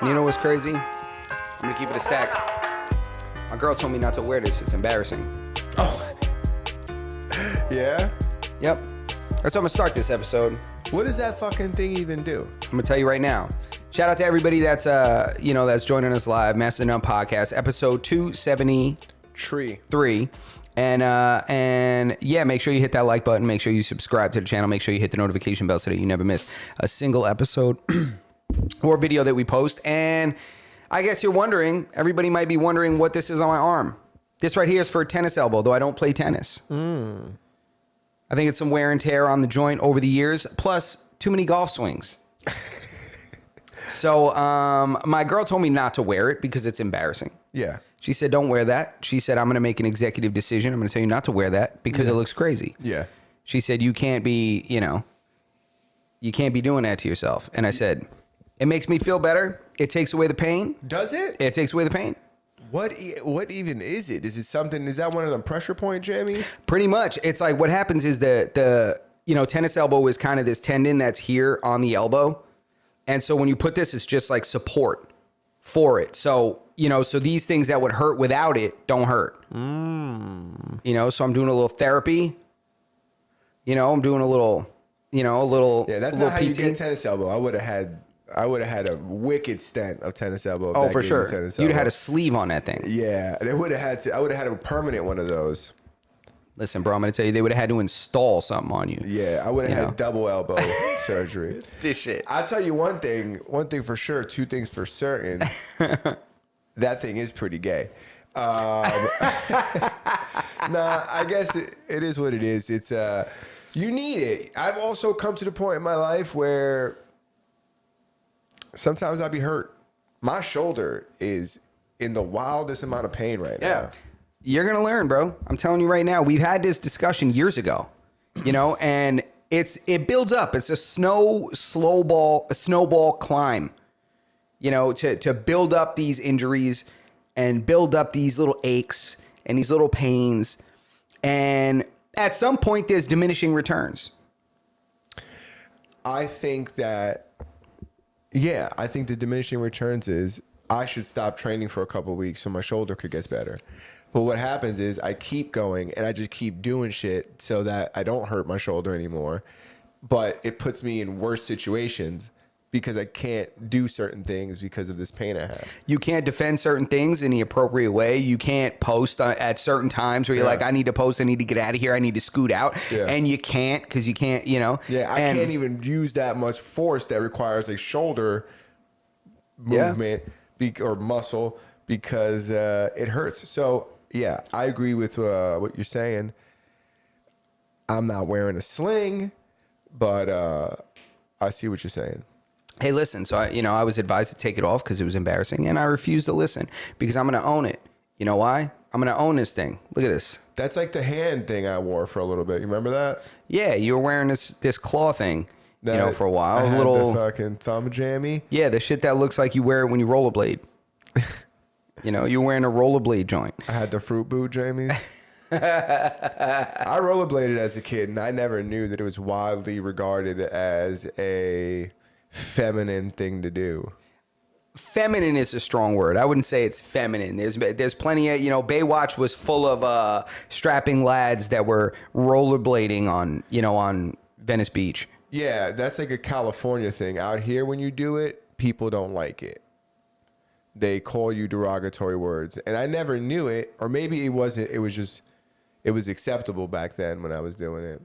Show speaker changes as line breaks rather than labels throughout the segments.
And you know what's crazy? I'm gonna keep it a stack. My girl told me not to wear this. It's embarrassing.
Oh. Yeah?
Yep. That's how I'm gonna start this episode.
What does that fucking thing even do?
I'm gonna tell you right now. Shout out to everybody that's that's joining us live. Mastodon Podcast, episode 273. And yeah, make sure you hit that like button. Make sure you subscribe to the channel. Make sure you hit the notification bell so that you never miss a single episode or video that we post. And I guess you're wondering, everybody might be wondering what this is on my arm. This right here is for a tennis elbow, though I don't play tennis. I think it's some wear and tear on the joint over the years, plus too many golf swings. So my girl told me not to wear it because it's embarrassing.
Yeah.
She said, don't wear that. She said, I'm going to make an executive decision. I'm going to tell you not to wear that because it looks crazy.
Yeah.
She said, you can't be, you can't be doing that to yourself. And I said, it makes me feel better. It takes away the pain.
Does it?
It takes away the pain.
What even is it? Is it something? Is that one of them pressure point jammies?
Pretty much. It's like what happens is the tennis elbow is kind of this tendon that's here on the elbow. And so when you put this, it's just like support for it. So, so these things that would hurt without it don't hurt. So I'm doing a little therapy. I'm doing a little,
Yeah, that's not how
PT.
you get tennis elbow. I would have had a wicked stent of tennis elbow.
Oh, for sure. You'd have had a sleeve on that thing.
Yeah, I would have had a permanent one of those.
Listen, bro, I'm going to tell you, they would have had to install something on you.
Yeah, I would have had double elbow surgery.
This shit.
I'll tell you one thing for sure, two things for certain. That thing is pretty gay. Nah, I guess it is what it is. It's you need it. I've also come to the point in my life where sometimes I'll be hurt. My shoulder is in the wildest amount of pain right now.
You're going to learn, bro. I'm telling you right now. We've had this discussion years ago, and it builds up. It's a snowball climb, to build up these injuries and build up these little aches and these little pains. And at some point, there's diminishing returns.
I think the diminishing returns is I should stop training for a couple of weeks so my shoulder could get better. But what happens is I keep going and I just keep doing shit so that I don't hurt my shoulder anymore. But it puts me in worse situations because I can't do certain things because of this pain I have.
You can't defend certain things in the appropriate way. You can't post at certain times where you're like, I need to post, I need to get out of here, I need to scoot out. Yeah. And you can't because you can't,
Yeah, I can't even use that much force that requires a shoulder movement or muscle because it hurts. So, yeah, I agree with what you're saying. I'm not wearing a sling, but I see what you're saying.
Hey, listen, so I was advised to take it off because it was embarrassing, and I refused to listen because I'm going to own it. You know why? I'm going to own this thing. Look at this.
That's like the hand thing I wore for a little bit. You remember that?
Yeah, you were wearing this claw thing, for a while.
I had the fucking thumb jammy.
Yeah, the shit that looks like you wear it when you rollerblade. You're wearing a rollerblade joint.
I had the fruit boot jammies. I rollerbladed as a kid, and I never knew that it was widely regarded as a feminine thing to do.
Feminine is a strong word. I wouldn't say it's feminine. There's plenty of, Baywatch was full of strapping lads that were rollerblading on Venice Beach.
Yeah, that's like a California thing. Out here, when you do it, people don't like it. They call you derogatory words. And I never knew it, or maybe it wasn't. It was acceptable back then when I was doing it.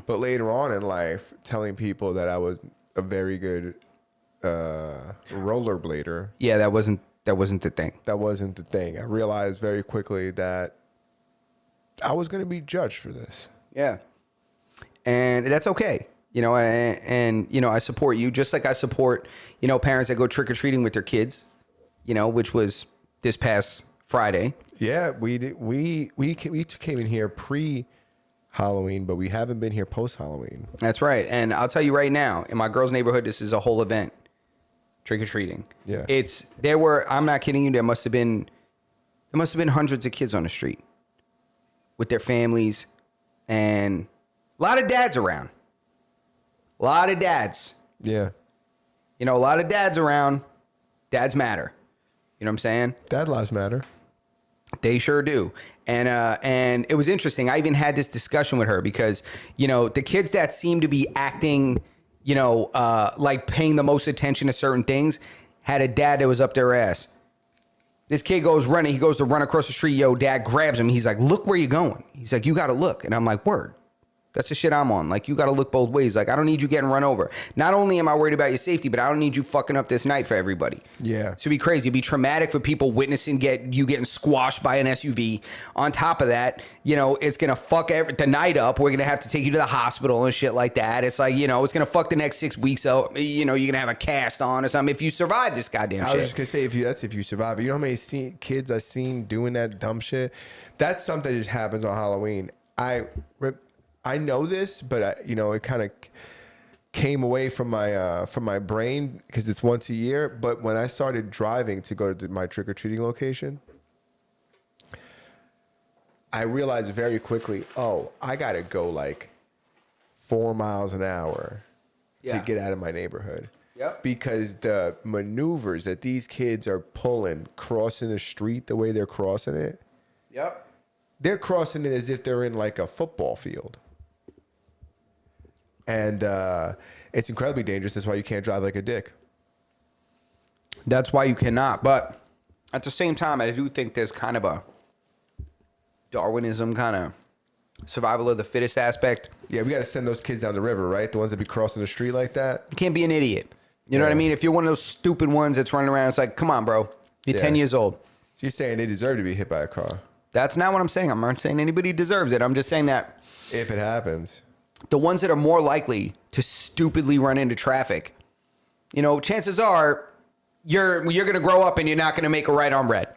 But later on in life, telling people that I was a very good rollerblader.
Yeah, that wasn't the thing.
That wasn't the thing. I realized very quickly that I was going to be judged for this.
Yeah. And that's okay. I support you just like I support, parents that go trick-or-treating with their kids, which was this past Friday.
Yeah, we came in here pre-Halloween, but we haven't been here post-Halloween.
That's right. And I'll tell you right now, in my girl's neighborhood, this is a whole event. Trick-or-treating.
Yeah.
I'm not kidding you, there must have been hundreds of kids on the street with their families and a lot of dads around. A lot of dads.
Yeah.
A lot of dads around. Dads matter. You know what I'm saying?
Dad lives matter.
They sure do. And it was interesting. I even had this discussion with her because, you know, the kids that seem to be acting, you know, like paying the most attention to certain things had a dad that was up their ass. This kid goes running. He goes to run across the street. Yo, dad grabs him. He's like, look where you're going. He's like, you got to look. And I'm like, word. That's the shit I'm on. Like, you got to look both ways. Like, I don't need you getting run over. Not only am I worried about your safety, but I don't need you fucking up this night for everybody.
Yeah.
It'd be crazy. It'd be traumatic for people witnessing you getting squashed by an SUV. On top of that, you know, it's going to fuck the night up. We're going to have to take you to the hospital and shit like that. It's like, you know, it's going to fuck the next 6 weeks out. You know, you're going to have a cast on or something if you survive this goddamn shit.
I was just going to say, if you survive it. You know how many kids I've seen doing that dumb shit? That's something that just happens on Halloween. I know this, but you know, it kind of came away from my brain because it's once a year. But when I started driving to go to my trick-or-treating location, I realized very quickly, oh, I got to go like 4 miles an hour to get out of my neighborhood.
Yep.
Because the maneuvers that these kids are pulling, crossing the street the way they're crossing it,
Yep.
they're crossing it as if they're in like a football field. And it's incredibly dangerous. That's why you can't drive like a dick.
That's why you cannot. But at the same time, I do think there's kind of a Darwinism kind of survival of the fittest aspect.
Yeah, we got to send those kids down the river, right? The ones that be crossing the street like that.
You can't be an idiot. You know what I mean? If you're one of those stupid ones that's running around, it's like, come on, bro. You're 10 years old.
So you're saying they deserve to be hit by a car?
That's not what I'm saying. I'm not saying anybody deserves it. I'm just saying that
If it happens.
the ones that are more likely to stupidly run into traffic, you know, chances are you're going to grow up and you're not going to make a right on red.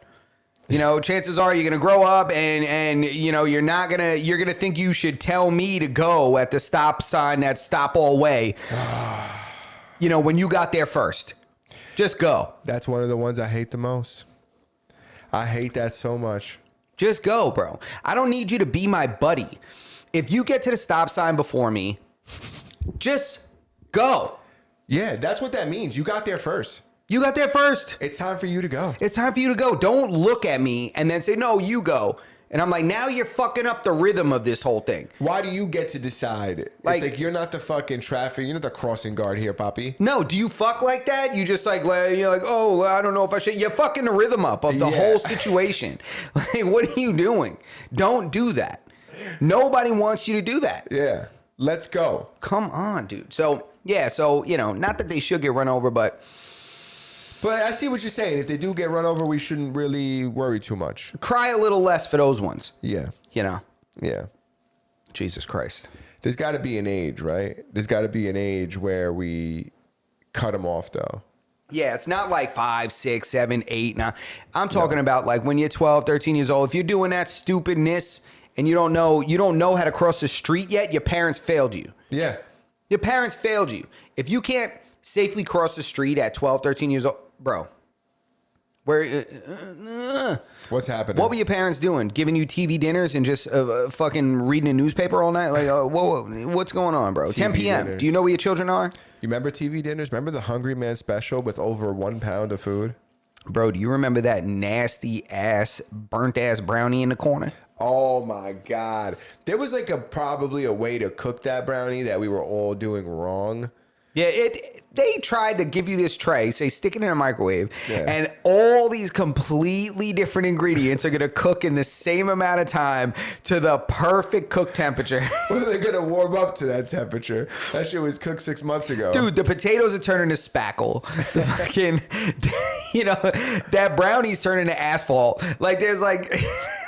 You know, chances are you're going to grow up and you know, you're going to think you should tell me to go at the stop sign that's stop all way. You know, when you got there first. Just go.
That's one of the ones I hate the most. I hate that so much.
Just go, bro. I don't need you to be my buddy. If you get to the stop sign before me, just go.
Yeah, that's what that means. You got there first.
You got there first.
It's time for you to go.
It's time for you to go. Don't look at me and then say, no, you go. And I'm like, now you're fucking up the rhythm of this whole thing.
Why do you get to decide?
Like,
it's like you're not the fucking traffic. You're not the crossing guard here, Poppy.
No, do you fuck like that? You just like, you're like, oh, I don't know if I should. You're fucking the rhythm up of the whole situation. Like, what are you doing? Don't do that. Nobody wants you to do that.
Yeah. Let's go.
Come on, dude. So, yeah. So, you know, not that they should get run over, but
I see what you're saying. If they do get run over, we shouldn't really worry too much.
cry a little less for those ones.
Yeah.
You know?
Yeah.
Jesus Christ.
There's got to be an age, right? There's got to be an age where we cut them off, though.
Yeah, it's not like 5, 6, 7, 8. Now, I'm talking about like when you're 12, 13 years old. If you're doing that stupidness and you don't know how to cross the street yet, your parents failed you.
Yeah.
Your parents failed you. If you can't safely cross the street at 12, 13 years old, bro,
What's happening?
what were your parents doing? Giving you TV dinners and just fucking reading a newspaper all night? Like, what's going on, bro? 10 p.m.
dinners.
Do you know where your children are?
You remember TV dinners? Remember the Hungry Man special with over 1 pound of food?
Bro, do you remember that nasty ass, burnt ass brownie in the corner?
Oh my God. There was like probably a way to cook that brownie that we were all doing wrong.
Yeah, they tried to give you this tray, say stick it in a microwave,
Yeah.
and all these completely different ingredients are going to cook in the same amount of time to the perfect cook temperature.
Well, they're going to warm up to that temperature. That shit was cooked 6 months ago.
Dude, the potatoes are turning to spackle. The fucking, you know, that brownie's turning to asphalt. Like, there's like...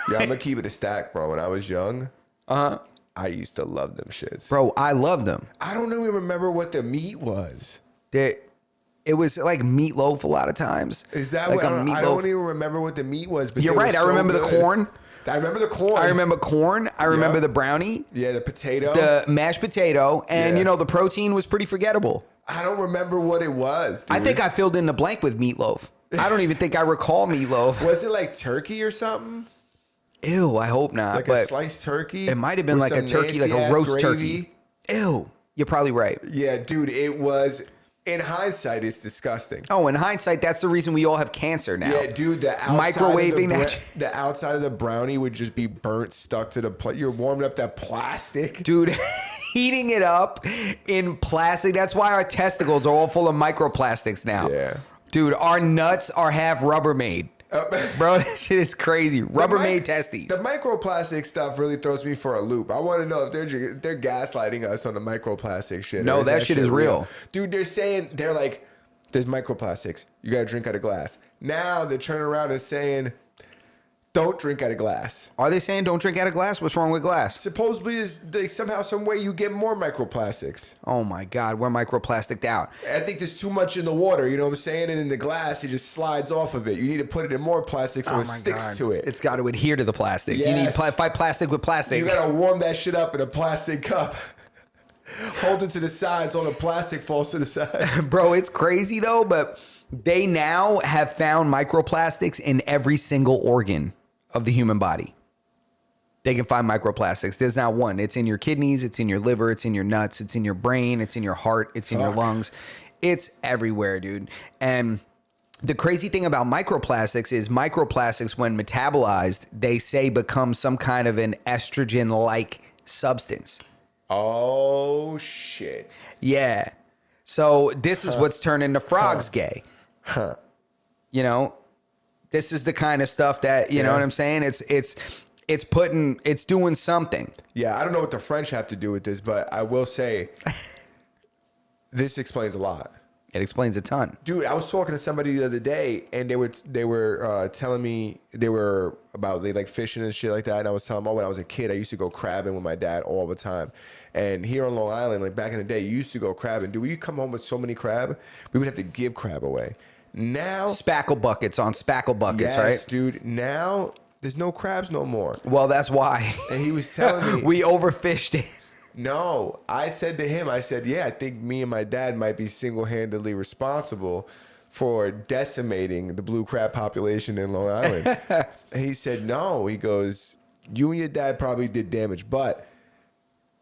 Yeah, I'm going to keep it a stack, bro. When I was young, I used to love them shits.
Bro, I love them.
I don't even remember what the meat was.
It was like meatloaf a lot of times.
Is that
like
what?
a meatloaf?
I don't even remember what the meat was. But
You're right. I remember the corn.
I remember the corn.
I remember corn. I remember the brownie.
Yeah, the potato.
The mashed potato. And,
Yeah.
you know, the protein was pretty forgettable.
I don't remember what it was, dude.
I think I filled in the blank with meatloaf. I don't even think I recall meatloaf.
Was it like turkey or something?
Ew, I hope not.
Like
but
a sliced turkey?
it might have been
with
like a
some
turkey, like a
nasty-ass
roast
gravy?
turkey. Ew, you're probably right.
Yeah, dude, it was In hindsight, it's disgusting.
Oh, in hindsight, that's the reason we all have cancer now.
Yeah, dude, the outside
Microwaving
of
that.
the outside of the brownie would just be burnt, stuck to the plate. You're warming up that plastic.
Dude, heating it up in plastic. That's why our testicles are all full of microplastics now.
Yeah.
Dude, our nuts are half Rubbermaid. Bro, that shit is crazy. Rubbermaid testes.
The microplastic stuff really throws me for a loop. I want to know if they're gaslighting us on the microplastic shit.
No, that shit is real.
Dude, they're like, there's microplastics. You got to drink out of glass. Now they're turning around and saying, don't drink out of glass.
Are they saying don't drink out of glass? What's wrong with glass?
Supposedly, somehow, some way you get more microplastics.
Oh my God, we're microplasticed out.
I think there's too much in the water, you know what I'm saying? And in the glass, it just slides off of it. You need to put it in more plastic so it sticks to it.
It's got to adhere to the plastic.
Yes.
You need fight plastic with plastic.
You got to warm that shit up in a plastic cup. Hold it to the side so the plastic falls to the side.
Bro, it's crazy though, but they now have found microplastics in every single organ of the human body. They can find microplastics. There's not one. It's in your kidneys, it's in your liver, it's in your nuts, it's in your brain, it's in your heart, it's in your lungs. It's everywhere, dude. And the crazy thing about microplastics is microplastics, when metabolized, they say become some kind of an estrogen-like substance.
Oh, shit.
Yeah. So this is what's turning the frogs gay. You know, this is the kind of stuff that, you know what I'm saying? It's doing something.
Yeah, I don't know what the French have to do with this, but I will say this explains a lot.
It explains a ton.
Dude, I was talking to somebody the other day, and they were telling me they like fishing and shit like that. And I was telling them, when I was a kid, I used to go crabbing with my dad all the time. And here on Long Island, like back in the day, you used to go crabbing. Dude, we come home with so many crab, we would have to give crab away. Now,
spackle buckets on spackle buckets,
yes,
right?
Dude. Now there's no crabs no more.
Well, that's why.
And he was telling me
we overfished it.
No, I said to him, I said, yeah, I think me and my dad might be single-handedly responsible for decimating the blue crab population in Long Island. And he said, no. He goes, you and your dad probably did damage, but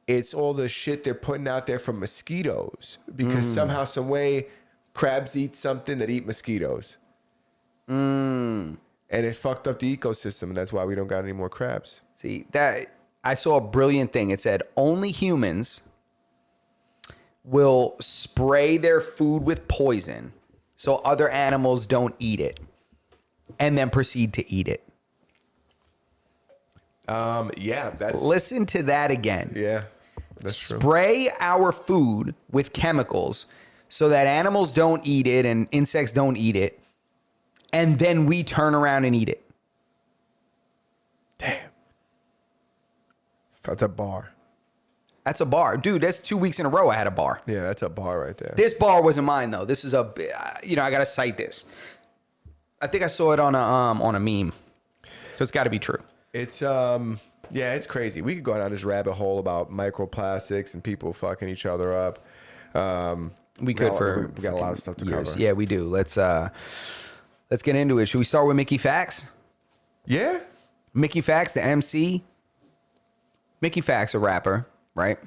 it's all the shit they're putting out there from mosquitoes, because somehow, some way, crabs eat something that eat mosquitoes. And it fucked up the ecosystem, and that's why we don't got any more crabs.
See, that I saw a brilliant thing. It said only humans will spray their food with poison so other animals don't eat it and then proceed to eat it.
Yeah, that's...
Listen to that again.
Yeah, that's true.
Spray our food with chemicals so that animals don't eat it and insects don't eat it, and then we turn around and eat it.
Damn. That's a bar.
That's a bar. Dude, that's 2 weeks in a row I had a bar.
Yeah, that's a bar right there.
This bar wasn't mine, though. This is I got to cite this. I think I saw it on a meme. So it's got to be true.
It's, yeah, it's crazy. We could go down this rabbit hole about microplastics and people fucking each other up.
We could
we got a lot of stuff to
years.
cover.
Yeah, we do. Let's get into it. Should we start with Mickey Fax?
Yeah.
Mickey Fax, the MC. Mickey Fax, a rapper, right?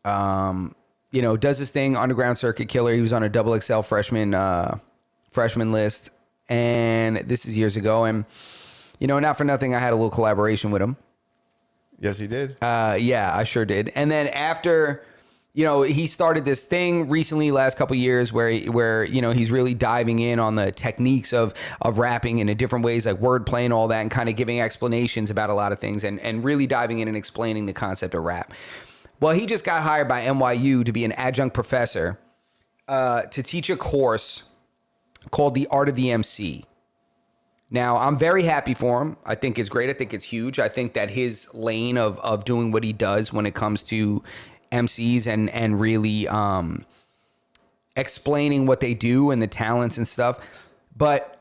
Does this thing, underground circuit killer. He was on a XXL freshman list, and this is years ago. And not for nothing, I had a little collaboration with him.
Yes, he did.
Yeah, I sure did. And then after, he started this thing recently, last couple of years, where he's really diving in on the techniques of rapping in a different ways, like wordplay and all that, and kind of giving explanations about a lot of things, and really diving in and explaining the concept of rap. Well, he just got hired by NYU to be an adjunct professor to teach a course called The Art of the MC. Now, I'm very happy for him. I think it's great. I think it's huge. I think that his lane of doing what he does when it comes to MCs and really explaining what they do and the talents and stuff. But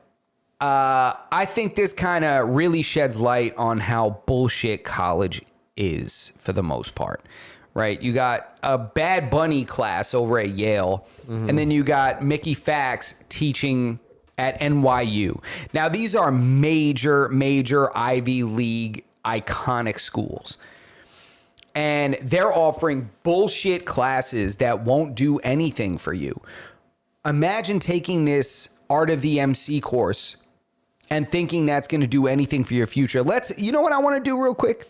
I think this kind of really sheds light on how bullshit college is for the most part, right? You got a Bad Bunny class over at Yale, and then you got Mickey Fax teaching at NYU. Now, these are major Ivy League iconic schools. and they're offering bullshit classes that won't do anything for you. Imagine taking this Art of the MC course and thinking that's going to do anything for your future. You know what I want to do real quick?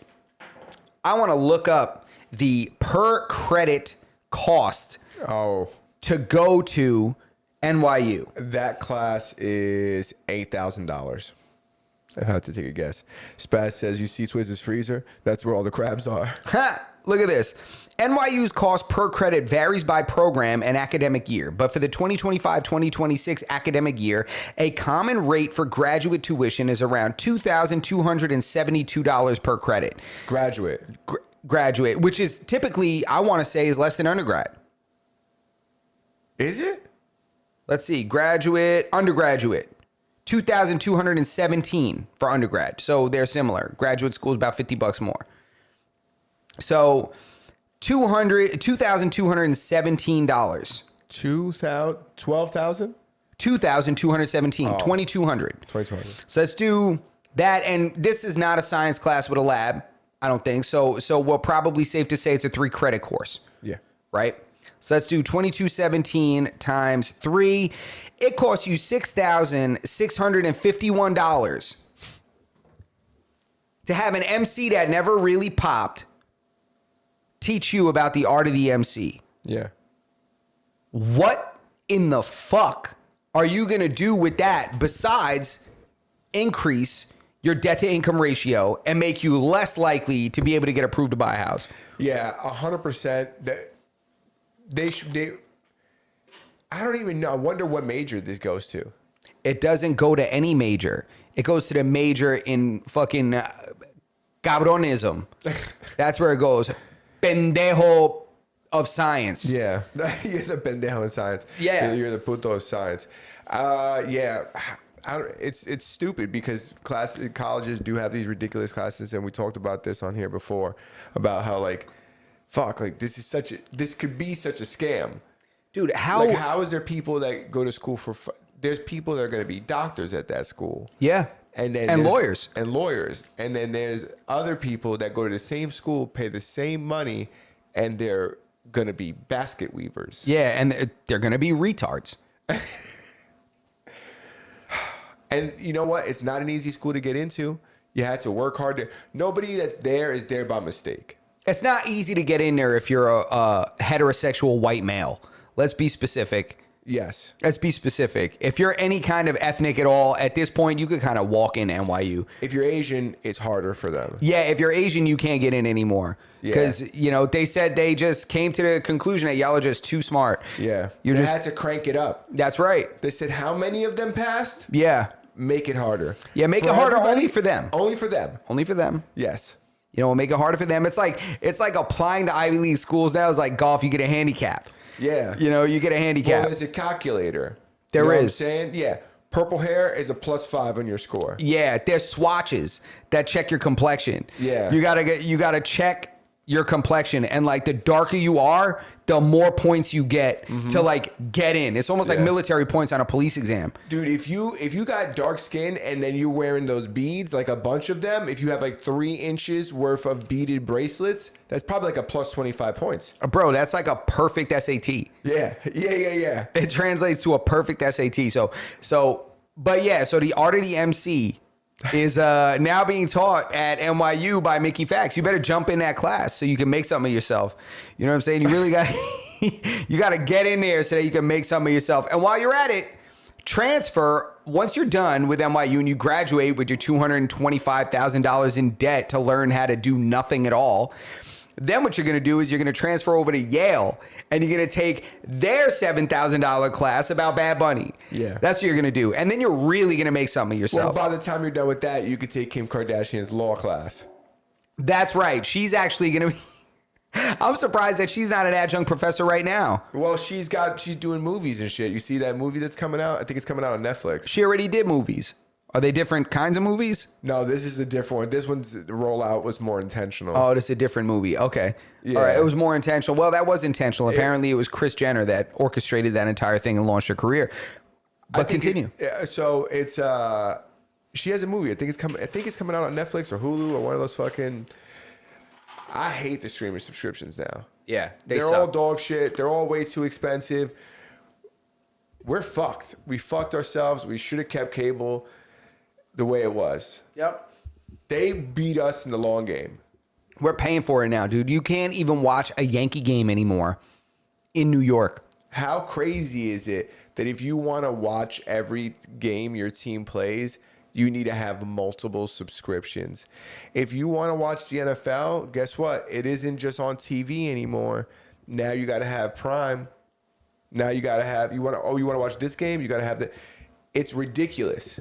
I want to look up the per credit cost to go to NYU.
That class is $8,000. I have to take a guess. Spaz says, you see Twizz's freezer? That's where all the crabs are.
Ha! Look at this. NYU's cost per credit varies by program and academic year, but for the 2025-2026 academic year, a common rate for graduate tuition is around $2,272 per credit.
Graduate,
which is typically, I want to say, is less than undergrad.
Is it?
Let's see. Undergraduate. 2,217 for undergrad. So they're similar. Graduate school is about $50 more. So $2,217.
12,000?
2,217. 2,200.
2,200.
So let's do that. And this is not a science class with a lab, I don't think. So we're probably safe to say it's a 3-credit course.
Yeah.
Right? So let's do 2217 times 3. It costs you $6,651 to have an MC that never really popped teach you about the art of the MC.
Yeah.
What in the fuck are you going to do with that besides increase your debt to income ratio and make you less likely to be able to get approved to buy a house?
Yeah, 100%. I don't even know. I wonder what major this goes to.
It doesn't go to any major. It goes to the major in fucking cabronism. That's where it goes. Pendejo of science.
Yeah. You're the pendejo in science.
Yeah.
You're the puto of science. Yeah. It's stupid because colleges do have these ridiculous classes, and we talked about this on here before about how this could be such a scam.
Dude, how
is there people that go to school for there's people that are going to be doctors at that school.
Yeah.
And
lawyers.
And lawyers. And then there's other people that go to the same school, pay the same money, and they're going to be basket weavers.
Yeah, and they're going to be retards.
And you know what? It's not an easy school to get into. You had to work hard. Nobody that's there is there by mistake.
It's not easy to get in there if you're a heterosexual white male. Let's be specific.
Yes.
Let's be specific. If you're any kind of ethnic at all, at this point, you could kind of walk in NYU.
If you're Asian, it's harder for them.
Yeah, if you're Asian, you can't get in anymore. Because, they said they just came to the conclusion that y'all are just too smart.
Yeah. They had to crank it up.
That's right.
They said, how many of them passed?
Yeah.
Make it harder.
Yeah, make it harder only for them.
Only for them.
Only for them.
Yes.
Make it harder for them. It's like applying to Ivy League schools now. It's like golf, you get a handicap.
Yeah.
You get a handicap.
Well, there's a calculator.
There is.
What I'm saying? Yeah. Purple hair is a +5 on your score.
Yeah. There's swatches that check your complexion.
Yeah.
You gotta check your complexion, and the darker you are, the more points you get to get in. It's almost like military points on a police exam.
Dude, if you got dark skin and then you're wearing those beads, a bunch of them, if you have 3 inches worth of beaded bracelets, that's probably a +25 points.
Bro, that's like a perfect SAT.
Yeah.
It translates to a perfect SAT. So the art of the MC is now being taught at NYU by Mickey Fax. You better jump in that class so you can make something of yourself. You know what I'm saying? You really got you got to get in there so that you can make something of yourself. And while you're at it, transfer. Once you're done with NYU and you graduate with your $225,000 in debt to learn how to do nothing at all, then what you're going to do is you're going to transfer over to Yale and you're going to take their $7,000 class about Bad Bunny.
Yeah.
That's what you're going to do. And then you're really going to make something of yourself.
Well, by the time you're done with that, you could take Kim Kardashian's law class.
That's right. She's actually going to be... I'm surprised that she's not an adjunct professor right now.
Well, she's doing movies and shit. You see that movie that's coming out? I think it's coming out on Netflix.
She already did movies. Are they different kinds of movies?
No, this is a different one. This one's rollout was more intentional.
Oh, this is a different movie. Okay.
Yeah.
All right. It was more intentional. Well, that was intentional. Apparently, it was Kris Jenner that orchestrated that entire thing and launched her career. But continue.
So it's she has a movie. I think it's coming out on Netflix or Hulu or one of those fucking. I hate the streaming subscriptions now.
Yeah,
They're all dog shit. They're all way too expensive. We're fucked. We fucked ourselves. We should have kept cable the way it was.
Yep.
They beat us in the long game.
We're paying for it now, dude. You can't even watch a Yankee game anymore in New York.
How crazy is it that if you want to watch every game your team plays, you need to have multiple subscriptions? If you want to watch the NFL, guess what? It isn't just on TV anymore. Now you got to have Prime. Now you got to have, you want to watch this game? You got to have the, it's ridiculous.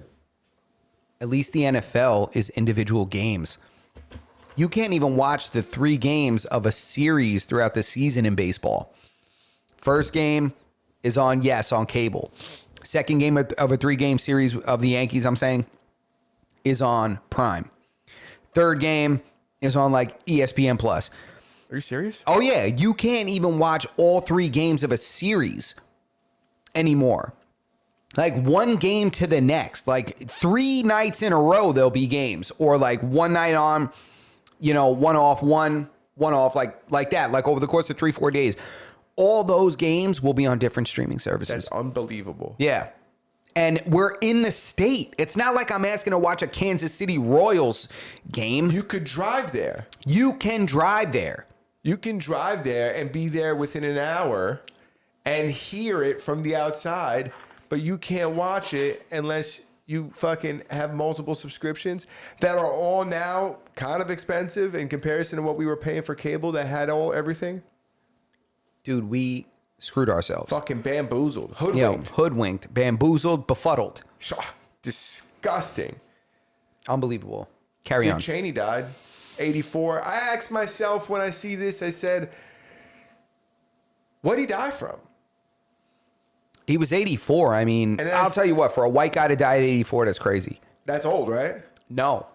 At least the NFL is individual games. You can't even watch the 3 games of a series throughout the season in baseball. First game is on cable. Second game of a 3-game series of the Yankees, I'm saying, is on Prime. Third game is on like ESPN Plus.
Are you serious?
Oh yeah, you can't even watch all 3 games of a series anymore. Like one game to the next, like 3 nights in a row there'll be games, or like one night on, one off, one off, like that, like over the course of 3-4 days. All those games will be on different streaming services.
That's unbelievable.
Yeah. And we're in the state. It's not like I'm asking to watch a Kansas City Royals game.
You could drive there.
You can drive there.
You can drive there and be there within an hour and hear it from the outside, but you can't watch it unless you fucking have multiple subscriptions that are all now kind of expensive in comparison to what we were paying for cable that had everything.
Dude, we screwed ourselves.
Fucking bamboozled. Hoodwinked.
Hoodwinked, bamboozled, befuddled.
Disgusting.
Unbelievable. Carry on.
Cheney died, 84. I asked myself when I see this, I said, what'd he die from?
He was 84. I mean, I'll tell you what, for a white guy to die at 84, that's crazy.
That's old, right?
No.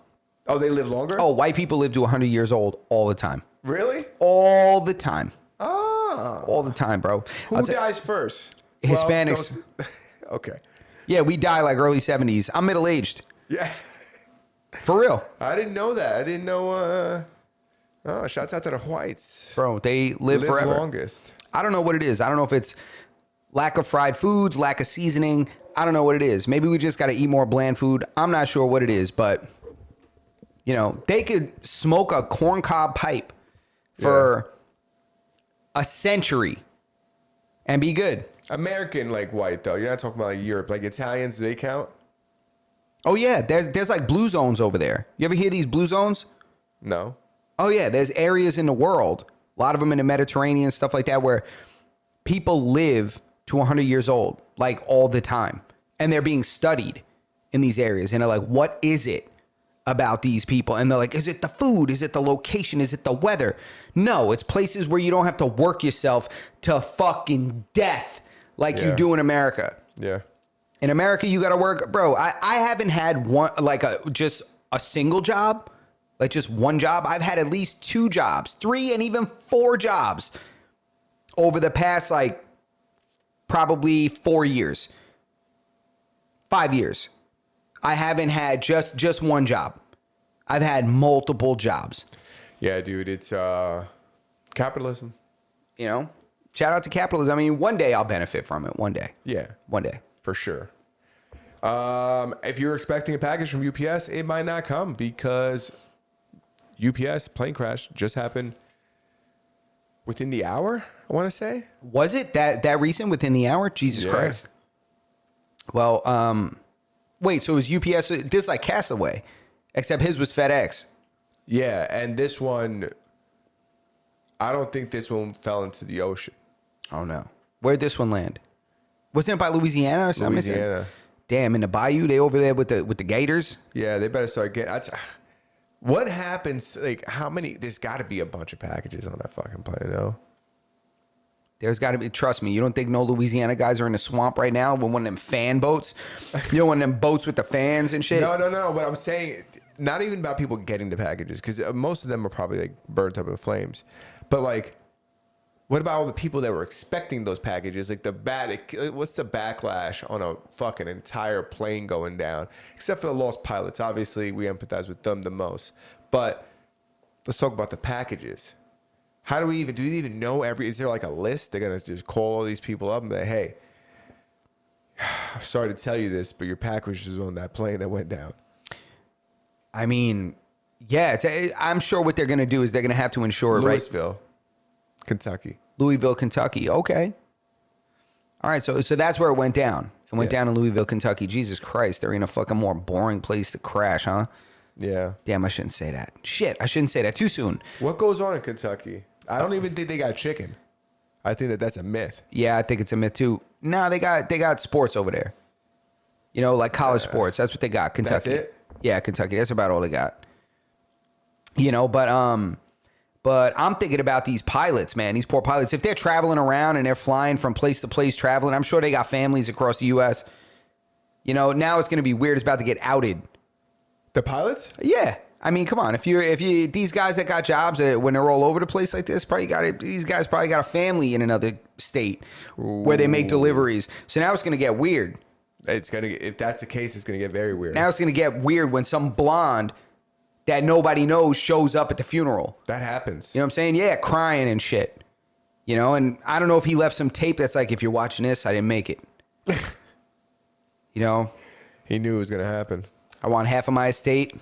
Oh, they live longer?
Oh, white people live to 100 years old all the time.
Really?
All the time.
Ah.
All the time, bro.
Who dies first?
Hispanics.
Well, okay.
Yeah, we die like early 70s. I'm middle-aged.
Yeah.
For real.
I didn't know that. I didn't know. Shouts out to the whites.
Bro, they live forever.
Longest.
I don't know what it is. I don't know if it's lack of fried foods, lack of seasoning. I don't know what it is. Maybe we just got to eat more bland food. I'm not sure what it is, but, they could smoke a corncob pipe for a century and be good.
American, like white, though. You're not talking about like Europe. Like Italians, do they count?
Oh, yeah. There's like blue zones over there. You ever hear these blue zones?
No.
Oh, yeah. There's areas in the world, a lot of them in the Mediterranean, stuff like that, where people live to 100 years old, like all the time. And they're being studied in these areas. And they're like, what is it about these people? And they're like, is it the food? Is it the location? Is it the weather? No, it's places where you don't have to work yourself to fucking death like you do in America.
Yeah.
In America, you got to work. Bro, I haven't had just a single job, like just one job. I've had at least 2 jobs, 3 and even 4 jobs over the past, like, probably 4 years, 5 years. I haven't had just one job. I've had multiple jobs.
Yeah, dude, it's capitalism.
Shout out to capitalism. I mean, one day I'll benefit from it. One day.
Yeah.
One day.
For sure. If you're expecting a package from UPS, it might not come because UPS plane crash just happened within the hour, I want to say.
Was it that recent, within the hour? Jesus Christ. Well, wait, so it was UPS, this is like Castaway, except his was FedEx.
Yeah, and this one, I don't think this one fell into the ocean.
Oh, no. Where'd this one land? Wasn't it by Louisiana or something?
Louisiana.
Damn, in the bayou, they over there with the gators?
Yeah, they better start getting... What happens, like, how many... There's got to be a bunch of packages on that fucking plane, though.
There's got to be... Trust me, you don't think no Louisiana guys are in the swamp right now with one of them fan boats? You know, one of them boats with the fans and shit?
No. But I'm saying, not even about people getting the packages, because most of them are probably, like, burnt up in flames. But, like... What about all the people that were expecting those packages? Like what's the backlash on a fucking entire plane going down? Except for the lost pilots. Obviously, we empathize with them the most. But let's talk about the packages. How do we even know is there like a list? They're going to just call all these people up and be like, hey, I'm sorry to tell you this, but your package is on that plane that went down.
I mean, yeah, I'm sure what they're going to do is they're going to have to insure it, right?
Louisville, Kentucky.
Louisville, Kentucky. Okay. All right, so that's where it went down. It went down in Louisville, Kentucky. Jesus Christ, they're in a fucking more boring place to crash, huh?
Yeah.
Damn, I shouldn't say that. Shit, I shouldn't say that too soon.
What goes on in Kentucky? I don't even think they got chicken. I think that's a myth.
Yeah, I think it's a myth too. No, they got sports over there. You know, like college sports. That's what they got. Kentucky.
That's it?
Yeah, Kentucky. That's about all they got. You know, but I'm thinking about these pilots, man. These poor pilots. If they're traveling around and they're flying from place to place, traveling, I'm sure they got families across the U.S. You know, now it's going to be weird. It's about to get outed.
The pilots?
Yeah. I mean, come on. If you these guys that got jobs when they're all over the place like this, these guys probably got a family in another state where they make deliveries. So now it's going to get weird.
If that's the case, it's gonna get very weird.
Now it's going to get weird when some blonde that nobody knows shows up at the funeral.
That happens.
You know what I'm saying? Yeah, crying and shit. You know, and I don't know if he left some tape that's like, if you're watching this, I didn't make it. You know?
He knew it was gonna happen.
I want half of my estate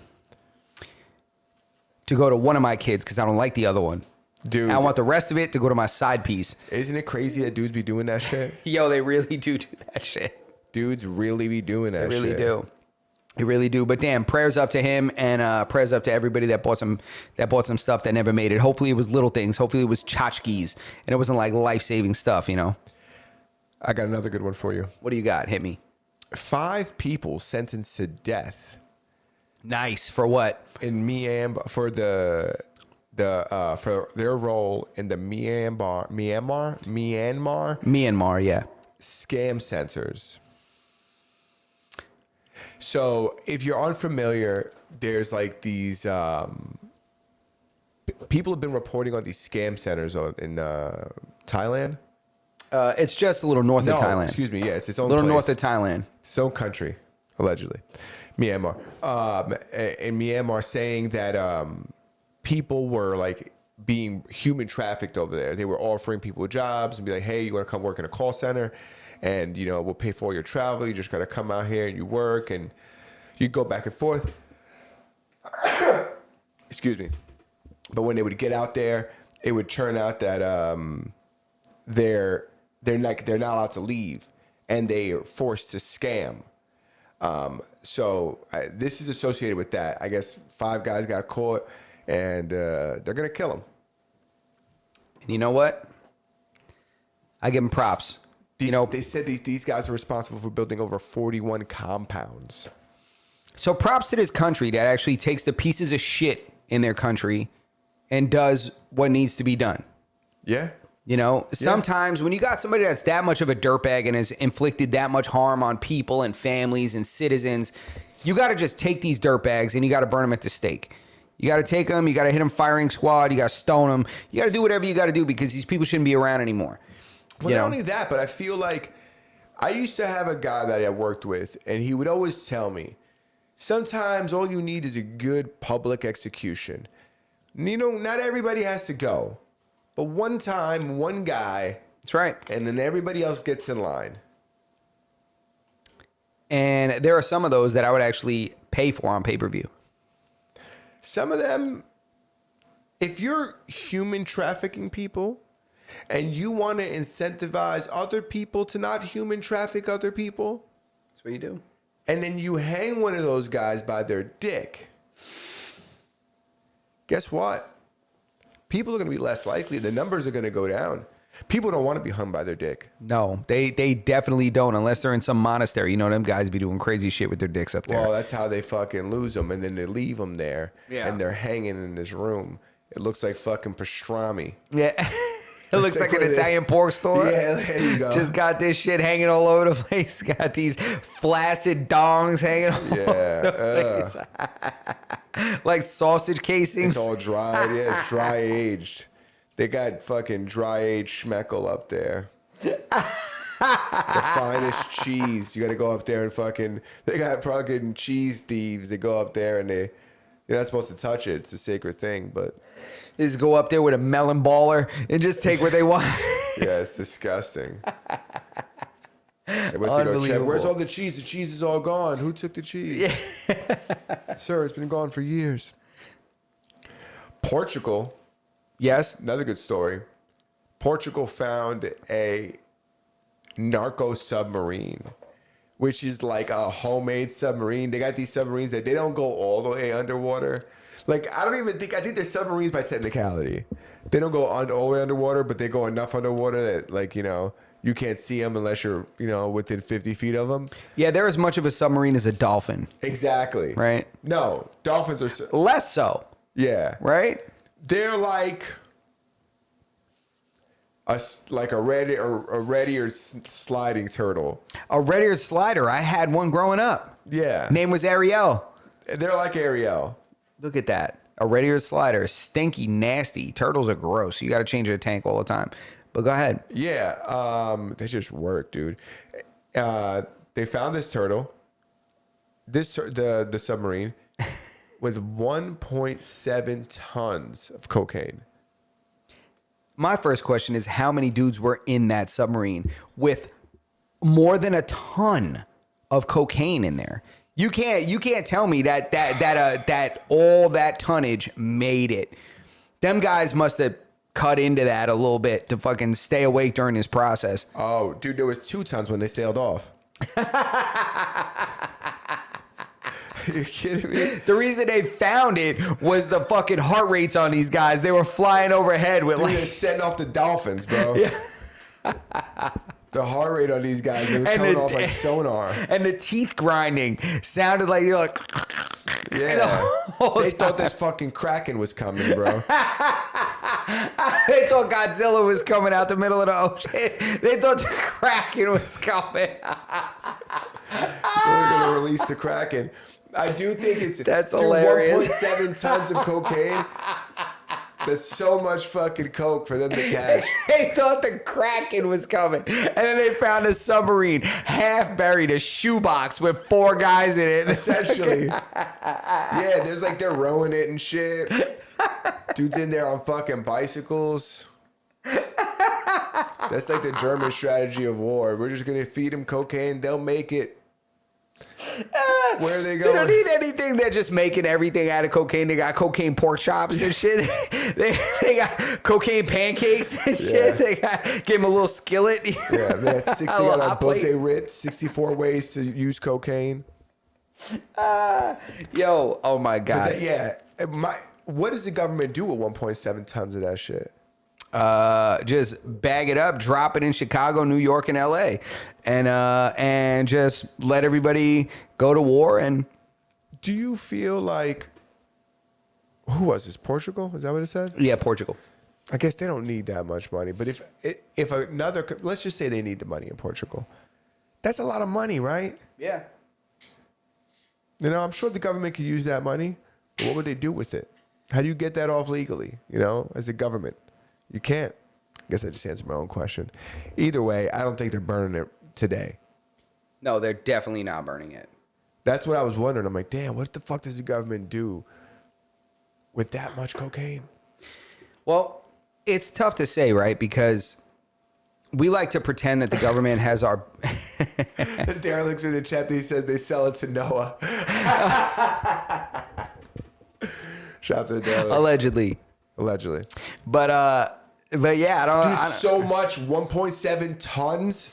to go to one of my kids because I don't like the other one.
Dude.
And I want the rest of it to go to my side piece.
Isn't it crazy that dudes be doing that shit?
Yo, they really do that shit.
Dudes really be doing that shit.
They really do. They really do. But damn, prayers up to him and prayers up to everybody that bought some stuff that never made it. Hopefully it was little things. Hopefully it was tchotchkes and it wasn't like life-saving stuff, you know?
I got another good one for you.
What do you got? Hit me.
5 people sentenced to death.
Nice. For what?
In Myanmar for for their role in the Myanmar,
yeah.
scam centers. So if you're unfamiliar, there's like these people have been reporting on these scam centers in Thailand.
It's just a little north of Thailand.
Excuse me. Yeah, it's its own
little
place.
north of Thailand.
Its own country, allegedly. Myanmar. In Myanmar, saying that people were like being human trafficked over there. They were offering people jobs and be like, hey, you want to come work in a call center? And, you know, we'll pay for all your travel. You just got to come out here and you work and you go back and forth. Excuse me. But when they would get out there, it would turn out that they're not allowed to leave and they are forced to scam. So this is associated with that. I guess 5 guys got caught and they're going to kill them.
And you know what? I give them props.
They said these guys are responsible for building over 41 compounds.
So props to this country that actually takes the pieces of shit in their country and does what needs to be done.
Yeah.
You know, sometimes when you got somebody that's that much of a dirtbag and has inflicted that much harm on people and families and citizens, you got to just take these dirtbags and you got to burn them at the stake. You got to take them. You got to hit them firing squad. You got to stone them. You got to do whatever you got to do because these people shouldn't be around anymore.
Well, not only that, but I feel like I used to have a guy that I worked with, and he would always tell me, sometimes all you need is a good public execution. You know, not everybody has to go, but one time, one guy.
That's right.
And then everybody else gets in line.
And there are some of those that I would actually pay for on pay-per-view.
Some of them, if you're human trafficking people and you want to incentivize other people to not human traffic other people,
that's what you do.
And then you hang one of those guys by their dick, guess what? People are going to be less likely. The numbers are going to go down. People don't want to be hung by their dick.
No, they definitely don't unless they're in some monastery. You know, them guys be doing crazy shit with their dicks up there.
Well, that's how they fucking lose them. And then they leave them there.
Yeah.
And they're hanging in this room. It looks like fucking pastrami.
Yeah. It looks like an Italian pork store.
Yeah, there you go.
Just got this shit hanging all over the place. Got these flaccid dongs hanging all over the place. Like sausage casings.
It's all dried. Yeah, it's dry aged. They got fucking dry aged schmeckel up there. The finest cheese. You got to go up there and fucking. They got fucking cheese thieves. They go up there and You're not supposed to touch it. It's a sacred thing, but
They just go up there with a melon baller and just take what they want.
yeah, it's disgusting. They went to go check. Where's all the cheese? The cheese is all gone. Who took the cheese? Yeah. Sir, it's been gone for years. Portugal.
Yes.
Another good story. Portugal found a narco submarine, which is like a homemade submarine. They got these submarines that they don't go all the way underwater. Like, I think they're submarines by technicality. They don't go all the way underwater, but they go enough underwater that, like, you can't see them unless you're, within 50 feet of them.
Yeah, they're as much of a submarine as a dolphin.
Exactly.
Right?
No, dolphins are...
Less so.
Yeah.
Right?
They're like a ready or sliding turtle.
A red-eared slider. I had one growing up.
Yeah.
Name was Ariel.
They're like Ariel.
Look at that. A red-eared slider. Stinky, nasty. Turtles are gross. You got to change their tank all the time. But go ahead.
Yeah. They just work, dude. They found this turtle. The submarine with 1.7 tons of cocaine.
My first question is, how many dudes were in that submarine with more than a ton of cocaine in there? You can't tell me that all that tonnage made it. Them guys must have cut into that a little bit to fucking stay awake during this process.
Oh, dude, there was 2 tons when they sailed off. Are you kidding me?
The reason they found it was the fucking heart rates on these guys. They were flying overhead with
Dude, they're setting off the dolphins, bro.
Yeah.
The heart rate on these guys, they were coming off like sonar.
And the teeth grinding sounded like you're like...
Yeah. They thought this fucking Kraken was coming, bro.
They thought Godzilla was coming out the middle of the ocean. They thought the Kraken was coming.
They're going to release the Kraken. I do think it's...
That's hilarious.
1.7 tons of cocaine. That's so much fucking coke for them to catch.
They thought the Kraken was coming. And then they found a submarine half buried, a shoebox with 4 guys in it.
Essentially. Yeah, there's like they're rowing it and shit. Dude's in there on fucking bicycles. That's like the German strategy of war. We're just going to feed them cocaine. They'll make it. Where are they going?
They don't need anything. They're just making everything out of cocaine. They got cocaine pork chops and shit. they got cocaine pancakes and shit.
Yeah.
They give them a little skillet.
Yeah, they had 60 on a birthday writ, 64 ways to use cocaine.
Yo, oh my God.
What does the government do with 1.7 tons of that shit?
Just bag it up, drop it in Chicago, New York, and LA, and just let everybody go to war. And
do you feel like, who was this? Portugal? Is that what it said?
yeah, Portugal.
I guess they don't need that much money, but if another, let's just say they need the money in Portugal, that's a lot of money, right?
Yeah.
I'm sure the government could use that money. But what would they do with it? How do you get that off legally? As a government. You can't. I guess I just answered my own question. Either way, I don't think they're burning it today.
No, they're definitely not burning it.
That's what I was wondering. I'm like, damn, what the fuck does the government do with that much cocaine?
Well, it's tough to say, right? Because we like to pretend that the government has our...
Darren looks in the chat. He says they sell it to Noah. Shouts at Darren.
Allegedly. But yeah, I don't...
so much, 1.7 tons?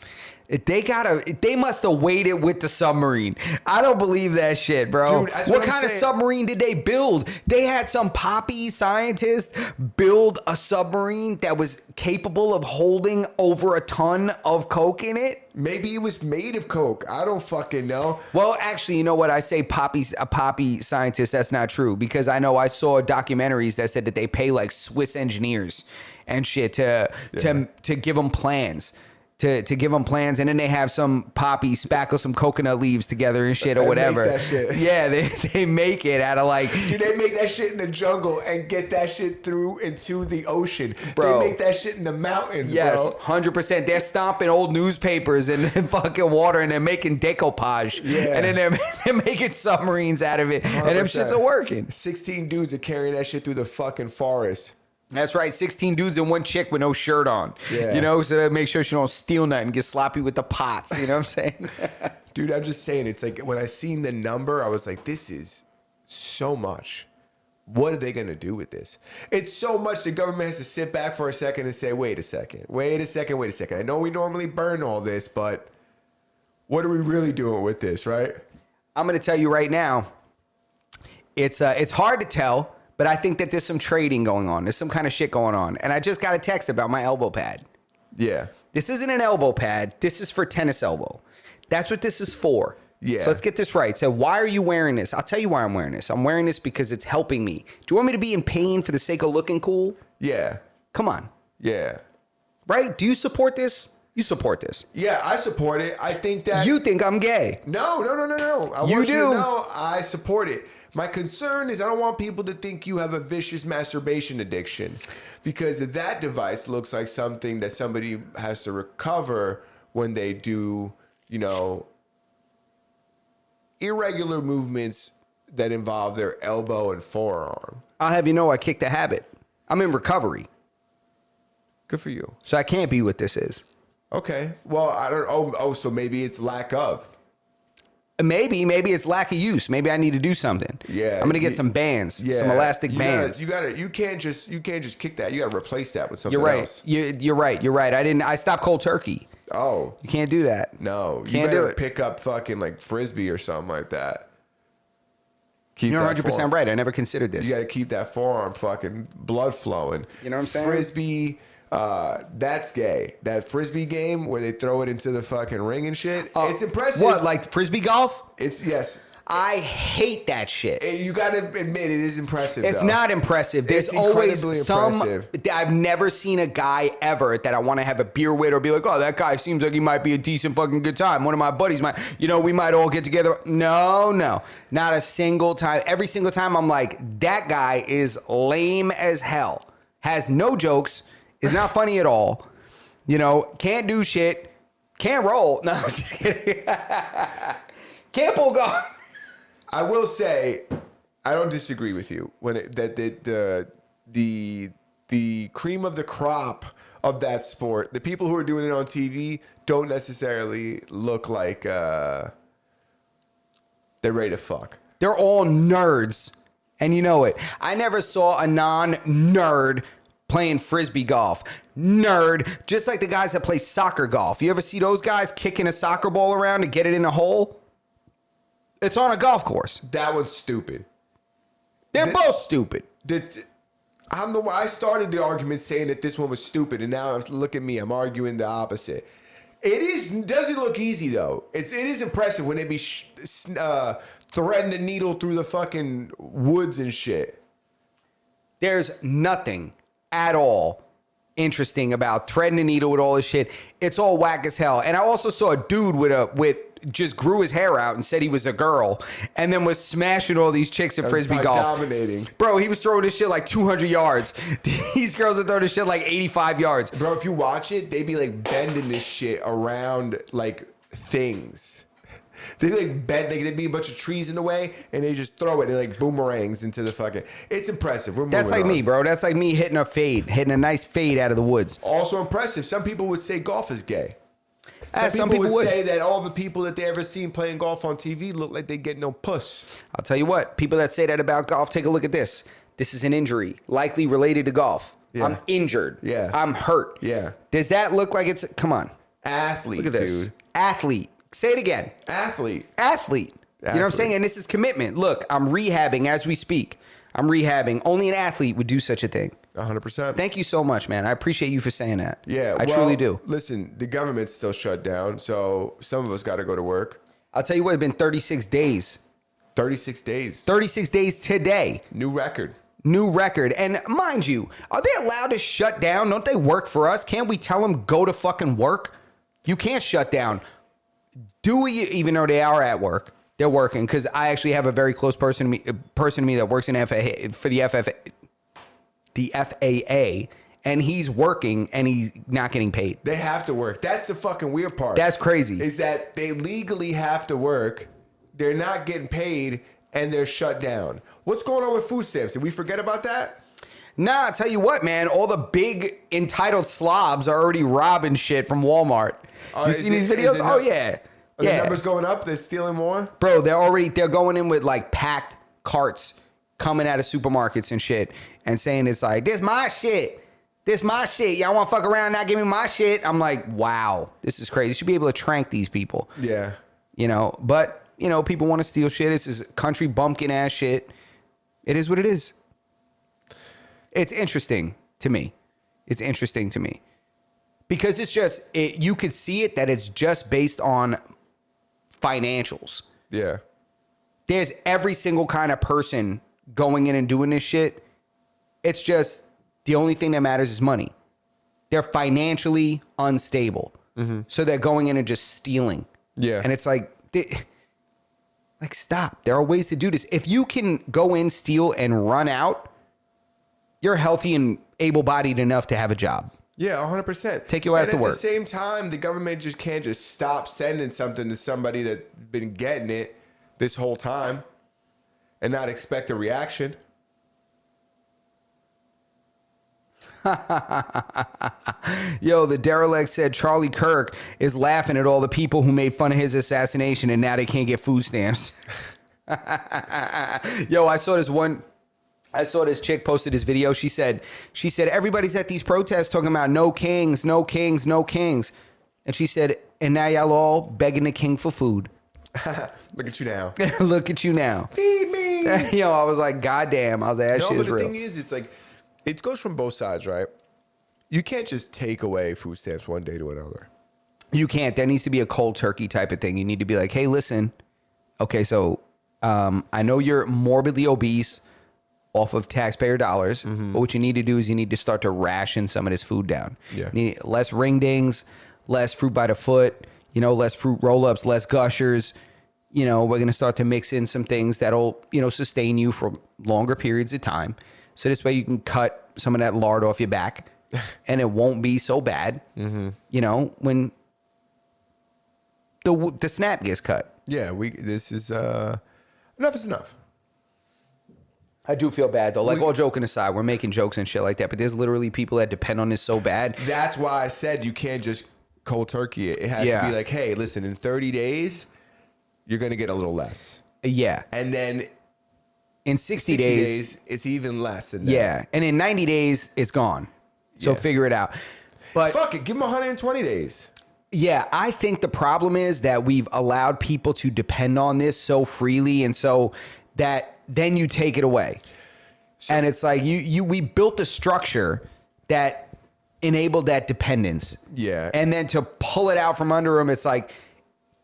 They must have waited with the submarine. I don't believe that shit, bro.
Dude,
what kind of submarine did they build? They had some poppy scientist build a submarine that was capable of holding over a ton of coke in it.
Maybe it was made of coke. I don't fucking know.
Well, actually, you know what? I say a poppy scientist. That's not true, because I know I saw documentaries that said that they pay like Swiss engineers and shit to give them plans to give them plans, and then they have some poppy spackle some coconut leaves together and shit or
And
whatever.
make that shit.
Yeah, they make it out of like.
Dude, they make that shit in the jungle and get that shit through into the ocean.
Bro.
They make that shit in the mountains,
Yes,
bro.
100%. They're stomping old newspapers and fucking water, and they're making decoupage.
Yeah.
And then they're making submarines out of it, and them
100%.
shits are working.
16 dudes are carrying that shit through the fucking forest.
That's right, 16 dudes and one chick with no shirt on.
Yeah.
You know, so that make sure she don't steal nothing, get sloppy with the pots. You know what I'm saying?
Dude, I'm just saying, it's like when I seen the number, I was like, this is so much. What are they going to do with this? It's so much the government has to sit back for a second and say, wait a second. I know we normally burn all this, but what are we really doing with this, right?
I'm going to tell you right now, it's hard to tell, but I think that there's some trading going on. There's some kind of shit going on. And I just got a text about my elbow pad.
Yeah.
This isn't an elbow pad. This is for tennis elbow. That's what this is for.
Yeah.
So let's get this right. So why are you wearing this? I'll tell you why I'm wearing this. I'm wearing this because it's helping me. Do you want me to be in pain for the sake of looking cool?
Yeah.
Come on.
Yeah.
Right? Do you support this? You support this.
Yeah, I support it. I think that...
You think I'm gay.
No. I
You
want
do.
you to know I support it. My concern is I don't want people to think you have a vicious masturbation addiction, because that device looks like something that somebody has to recover when they do, you know, irregular movements that involve their elbow and forearm.
I'll have you know I kicked the habit. I'm in recovery.
Good for you.
So I can't be what this is.
Okay. Well, I don't... Oh, so maybe it's lack of.
Maybe it's lack of use. Maybe I need to do something.
Yeah,
I'm gonna get some bands, some elastic bands.
You can't just kick that. You gotta replace that with something
You're right.
else.
You're right. I stopped cold turkey.
Oh,
You can't do that.
no. You
Can't
better
do it.
pick up fucking like frisbee or something like that. Keep
You're
that
100%
forearm.
right. I never considered this.
You gotta keep that forearm fucking blood flowing.
You know what I'm saying?
Frisbee, that's gay. That frisbee game where they throw it into the fucking ring and shit. It's impressive.
What, like frisbee golf?
It's yes.
I hate that shit.
You gotta admit it is impressive.
It's
though.
not impressive. There's
It's
always
incredibly
some.
impressive.
I've never seen a guy ever that I want to have a beer with or be like, oh, that guy seems like he might be a decent fucking good time. One of my buddies might, we might all get together. No, not a single time. Every single time I'm like, that guy is lame as hell. Has no jokes. Is not funny at all. Can't do shit. Can't roll. No, I'm just kidding. Can't pull golf.
I will say, I don't disagree with you that the cream of the crop of that sport, the people who are doing it on TV, don't necessarily look like they're ready to fuck.
They're all nerds, and you know it. I never saw a non-nerd playing frisbee golf. Nerd, just like the guys that play soccer golf. You ever see those guys kicking a soccer ball around to get it in a hole? It's on a golf course.
That one's stupid.
They're both stupid.
I started the argument saying that this one was stupid, and now look at me. I'm arguing the opposite. It doesn't look easy though. It is impressive when they be threading the needle through the fucking woods and shit.
There's nothing at all interesting about threading a needle with all this shit. It's all whack as hell. And I also saw a dude with just grew his hair out and said he was a girl, and then was smashing all these chicks at frisbee golf.
Dominating.
Bro, he was throwing this shit like 200 yards. These girls are throwing this shit like 85 yards.
Bro, if you watch it, they be like bending this shit around like things. They like bend, like there'd be a bunch of trees in the way, and they just throw it and like boomerangs into the fucking. It's impressive. We're moving
That's like
on.
me, bro. That's like me hitting a nice fade out of the woods.
Also impressive. Some people would say golf is gay.
Some people would
say that all the people that they ever seen playing golf on TV look like they get no puss.
I'll tell you what, people that say that about golf, take a look at this. This is an injury, likely related to golf.
Yeah.
I'm injured.
Yeah.
I'm hurt.
Yeah.
Does that look like it's... Come on.
Athlete,
Look at this.
dude.
Athlete. Say it again.
Athlete.
You know what I'm saying? And this is commitment. Look, I'm rehabbing as we speak. I'm rehabbing. Only an athlete would do such a thing.
100%.
Thank you so much, man. I appreciate you for saying that.
Yeah.
I truly do.
Listen, the government's still shut down, so some of us got to go to work.
I'll tell you what, it's been 36 days.
36 days.
36 days today.
New record.
New record. And mind you, are they allowed to shut down? Don't they work for us? Can't we tell them go to fucking work? You can't shut down. Do we even know they are at work? They're working, because I actually have a very close person to me that works in for the FAA, and he's working and he's not getting paid.
They have to work. That's the fucking weird part.
That's crazy.
Is that they legally have to work. They're not getting paid and they're shut down. What's going on with food stamps? Did we forget about that?
Nah, I tell you what, man. All the big entitled slobs are already robbing shit from Walmart. You seen these videos? Oh, yeah.
Are the numbers going up? They're stealing more?
Bro, they're going in with like packed carts coming out of supermarkets and shit and saying it's like, this my shit. This my shit. Y'all want to fuck around and not give me my shit? I'm like, wow, this is crazy. You should be able to trank these people.
Yeah.
You know, but, you know, people want to steal shit. This is country bumpkin ass shit. It is what it is. It's interesting to me. It's interesting to me. Because it's just, you could see it that it's just based on financials.
Yeah.
There's every single kind of person going in and doing this shit. It's just the only thing that matters is money. They're financially unstable. Mm-hmm. So they're going in and just stealing.
Yeah.
And it's like, stop. There are ways to do this. If you can go in, steal, and run out, you're healthy and able-bodied enough to have a job.
Yeah, 100%.
Take your ass to work.
At the same time, the government just can't just stop sending something to somebody that's been getting it this whole time and not expect a reaction.
Yo, the derelict said Charlie Kirk is laughing at all the people who made fun of his assassination and now they can't get food stamps. Yo, I saw this chick posted this video. She said everybody's at these protests talking about no kings, no kings, no kings. And she said, and now y'all all begging the king for food.
Look at you now.
Look at you now.
Feed me.
Yo, I was like, God damn. I was like, that shit is real.
But the thing is, it's like, it goes from both sides, right? You can't just take away food stamps one day to another.
You can't. There needs to be a cold turkey type of thing. You need to be like, hey, listen. Okay, so I know you're morbidly obese off of taxpayer dollars, but what you need to do is you need to start to ration some of this food down.
Yeah.
You need less ring dings, less fruit by the foot, less fruit roll-ups, less gushers. We're going to start to mix in some things that'll, sustain you for longer periods of time. So this way you can cut some of that lard off your back and it won't be so bad, when the snap gets cut.
Yeah, this is, enough is enough.
I do feel bad though. Like, all joking aside, we're making jokes and shit like that, but there's literally people that depend on this so bad.
That's why I said you can't just cold turkey it. It has to be like, hey, listen, in 30 days, you're going to get a little less.
Yeah.
And then
in 60 days,
it's even less than that.
Yeah. And in 90 days, it's gone. So figure it out. But
fuck it, give them 120 days.
Yeah, I think the problem is that we've allowed people to depend on this so freely, and so that then you take it away. And it's like we built a structure that enabled that dependence.
Yeah.
And then to pull it out from under them, it's like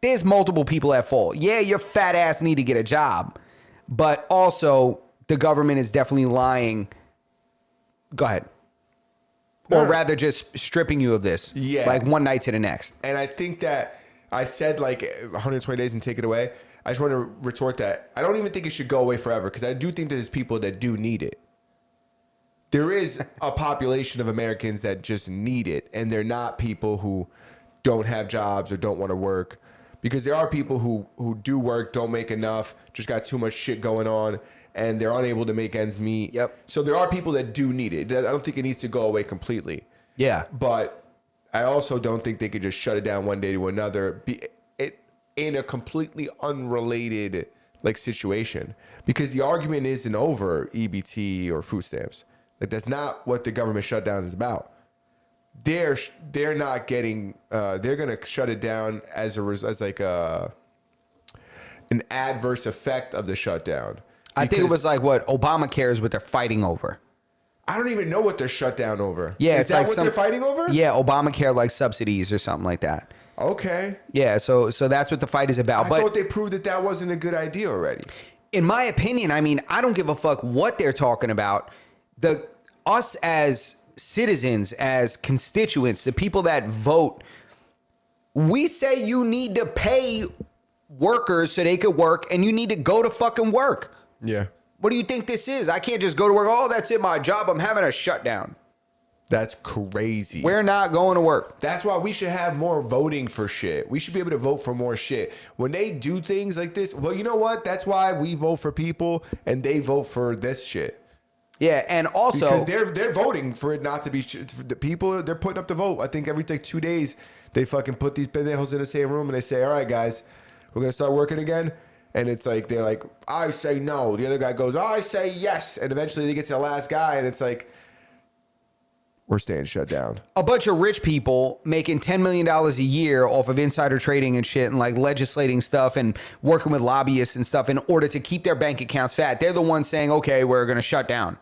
there's multiple people at fault. Yeah, your fat ass need to get a job, but also the government is definitely lying. Go ahead. Or rather just stripping you of this.
Yeah.
Like one night to the next.
And I think that I said like 120 days and take it away. I just want to retort that. I don't even think it should go away forever because I do think there's people that do need it. There is a population of Americans that just need it. And they're not people who don't have jobs or don't want to work. Because there are people who do work, don't make enough, just got too much shit going on, and they're unable to make ends meet.
Yep.
So there are people that do need it. I don't think it needs to go away completely.
Yeah.
But I also don't think they could just shut it down one day to another in a completely unrelated situation. Because the argument isn't over EBT or food stamps. Like that's not what the government shutdown is about. They're not getting. They're gonna shut it down as an adverse effect of the shutdown.
I think it was like what Obamacare is what they're fighting over.
I don't even know what they're shut down over.
Yeah,
is that like what they're fighting over?
Yeah, Obamacare like subsidies or something like that.
Okay.
Yeah, so that's what the fight is about.
I thought they proved that wasn't a good idea already.
In my opinion, I mean, I don't give a fuck what they're talking about. Us as citizens, as constituents, the people that vote, We say you need to pay workers so they could work, and you need to go to fucking work.
Yeah.
What do you think this is? I can't just go to work. Oh, that's it, my job. I'm having a shutdown.
That's crazy.
We're not going to work.
That's why we should have more voting for shit. We should be able to vote for more shit. When they do things like this, well, you know what? That's why we vote for people and they vote for this shit.
Yeah, and also
because they're voting for it not to be the people. They're putting up the vote. I think every 2 days they fucking put these pendejos in the same room and they say, "All right, guys, we're gonna start working again." And it's like they're like, "I say no." The other guy goes, "I say yes." And eventually they get to the last guy and it's like, we're staying shut down.
a bunch of rich people making $10 million a year off of insider trading and shit and like legislating stuff and working with lobbyists and stuff in order to keep their bank accounts fat. They're the ones saying, okay, we're going to shut down.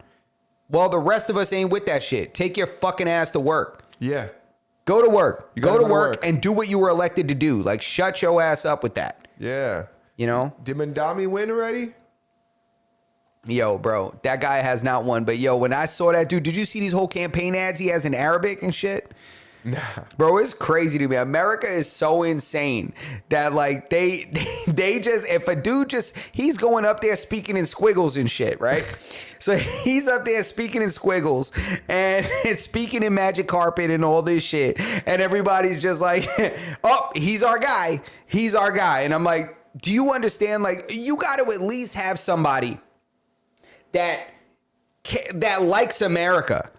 Well, the rest of us ain't with that shit. Take your fucking ass to work.
Yeah.
Go to work. Go to work
work
and do what you were elected to do. Like, shut your ass up with that.
Yeah.
You know?
Did Mandami win already?
Yo, bro, that guy has not won. But yo, when I saw that dude, did you see these whole campaign ads he has in Arabic and shit?
Nah.
Bro, it's crazy to me. America is so insane that like they just, if a dude just, he's going up there speaking in squiggles and shit, right? So he's up there speaking in squiggles and speaking in magic carpet and all this shit. And everybody's just like, oh, he's our guy. He's our guy. And I'm like, do you understand? Like, you got to at least have somebody that likes America.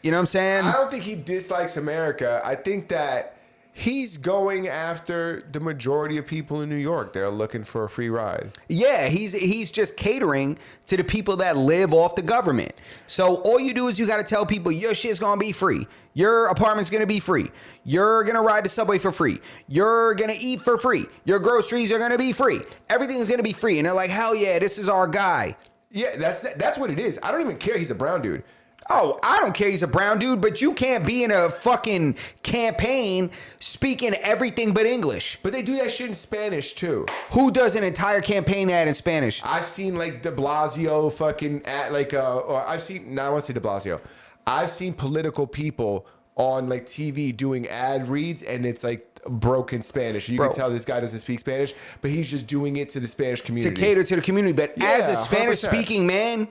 You know what I'm saying?
I don't think he dislikes America. I think that he's going after the majority of people in New York. They're looking for a free ride.
Yeah, he's just catering to the people that live off the government. So all you do is you got to tell people your shit's going to be free. Your apartment's going to be free. You're going to ride the subway for free. You're going to eat for free. Your groceries are going to be free. Everything's going to be free. And they're like, hell yeah, this is our guy.
Yeah, that's what it is. I don't even care he's a brown dude.
Oh, I don't care he's a brown dude, but you can't be in a fucking campaign speaking everything but English.
But they do that shit in Spanish too.
Who does an entire campaign ad in Spanish?
I've seen like De Blasio fucking at like I've seen, no, I want to say De Blasio. I've seen political people on like TV doing ad reads and it's like broken Spanish. You can tell this guy doesn't speak Spanish, but he's just doing it to the Spanish community.
To cater to the community. But
Yeah,
as a Spanish
100%.
speaking man,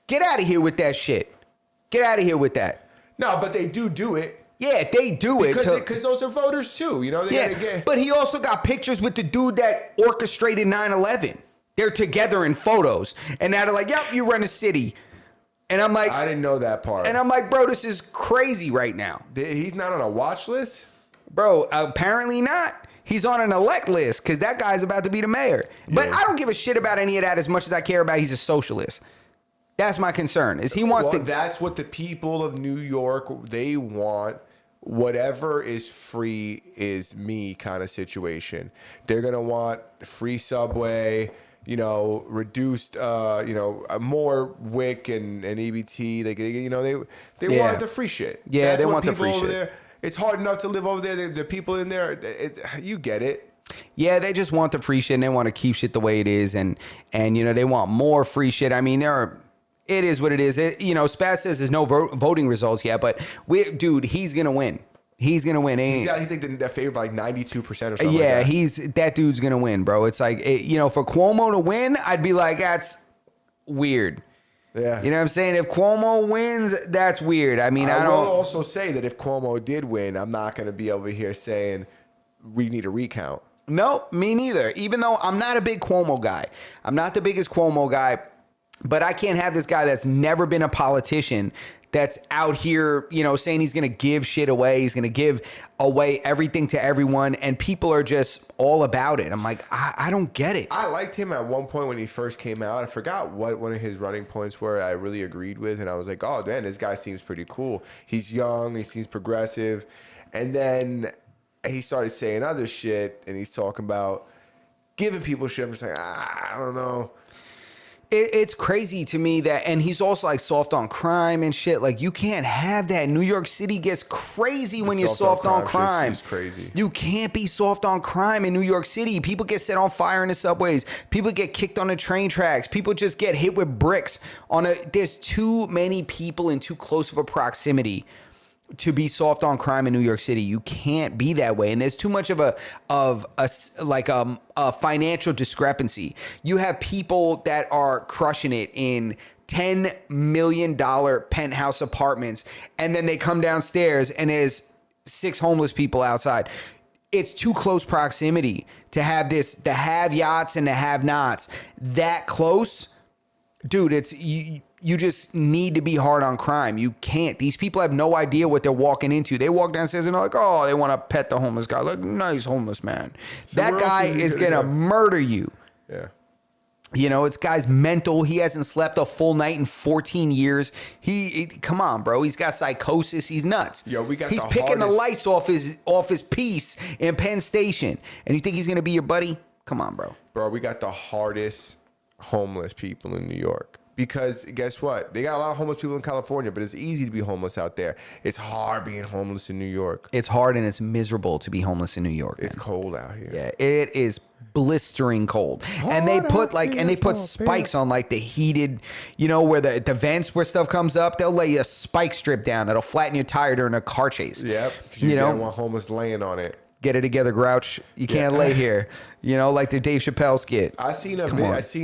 get out of here with that shit. Get out of here with that.
No, but they do it.
Yeah, they do it.
Because those are voters too. You know, they gotta
Yeah,
get.
but he also got pictures with the dude that orchestrated 9/11. They're together in photos. And now they're like, yep, you run a city. And I'm like,
I didn't know that part.
and I'm like, bro, this is crazy right now.
He's not on a watch list?
Bro, apparently not. He's on an elect list because that guy's about to be the mayor. But
Yeah.
I don't give a shit about any of that as much as I care about he's a socialist. That's my concern, is he wants
Well,
to...
that's what the people of New York, they want. Whatever is free is me kind of situation. They're going to want free subway, you know, reduced, more WIC and EBT. They
Yeah.
want the free shit.
Yeah,
That's
they
what
want the
people
free
over
shit.
there. It's hard enough to live over there. The people in there, you get it.
Yeah, they just want the free shit and they want to keep shit the way it is. And they want more free shit. I mean, it is what it is. Spaz says there's no voting results yet, but dude, he's going to win. He's going to win.
He's like the favorite by like 92% or something.
Yeah,
like that.
that dude's going to win, bro. It's like, for Cuomo to win, I'd be like, that's weird.
Yeah.
You know what I'm saying? If Cuomo wins, that's weird. I mean, I
will
don't...
also say that if Cuomo did win, I'm not going to be over here saying we need a recount.
No, me neither. Even though I'm not a big Cuomo guy. I'm not the biggest Cuomo guy. But I can't have this guy that's never been a politician that's out here, saying he's going to give shit away. He's going to give away everything to everyone. And people are just all about it. I'm like, I don't get it.
I liked him at one point when he first came out. I forgot what one of his running points were I really agreed with. And I was like, oh, man, this guy seems pretty cool. He's young. He seems progressive. And then he started saying other shit. And he's talking about giving people shit. I'm just like, I don't know.
It's crazy to me that, and he's also like soft on crime and shit. Like, you can't have that. New York City gets crazy when you're soft on crime.
It's crazy.
You can't be soft on crime in New York City. People get set on fire in the subways. People get kicked on the train tracks. People just get hit with bricks there's too many people in too close of a proximity to be soft on crime in New York City. You can't be that way, and there's too much of a financial discrepancy. You have people that are crushing it in $10 million penthouse apartments, and then they come downstairs and there's 6 homeless people outside. It's too close proximity to have this, the have yachts and the have nots that close. Dude, it's you just need to be hard on crime. You can't. These people have no idea what they're walking into. They walk downstairs and they're like, oh, they want to pet the homeless guy. Like, nice homeless man. So that guy is going to murder you.
Yeah.
You know, it's guy's mental. He hasn't slept a full night in 14 years. Come on, bro. He's got psychosis. He's nuts.
Yo,
he's picking the lights off his piece in Penn Station. And you think he's going to be your buddy? Come on, bro.
Bro, we got the hardest homeless people in New York. Because guess what? They got a lot of homeless people in California, but it's easy to be homeless out there. It's hard being homeless in New York.
It's hard and it's miserable to be homeless in New York.
It's cold out here.
Yeah, it is blistering cold. And they put spikes on like the heated, you know, where the vents where stuff comes up. They'll lay a spike strip down that'll flatten your tire during a car chase.
Yep. You don't want homeless laying on it.
Get it together, Grouch. You can't lay here. You know, like the Dave Chappelle skit.
I seen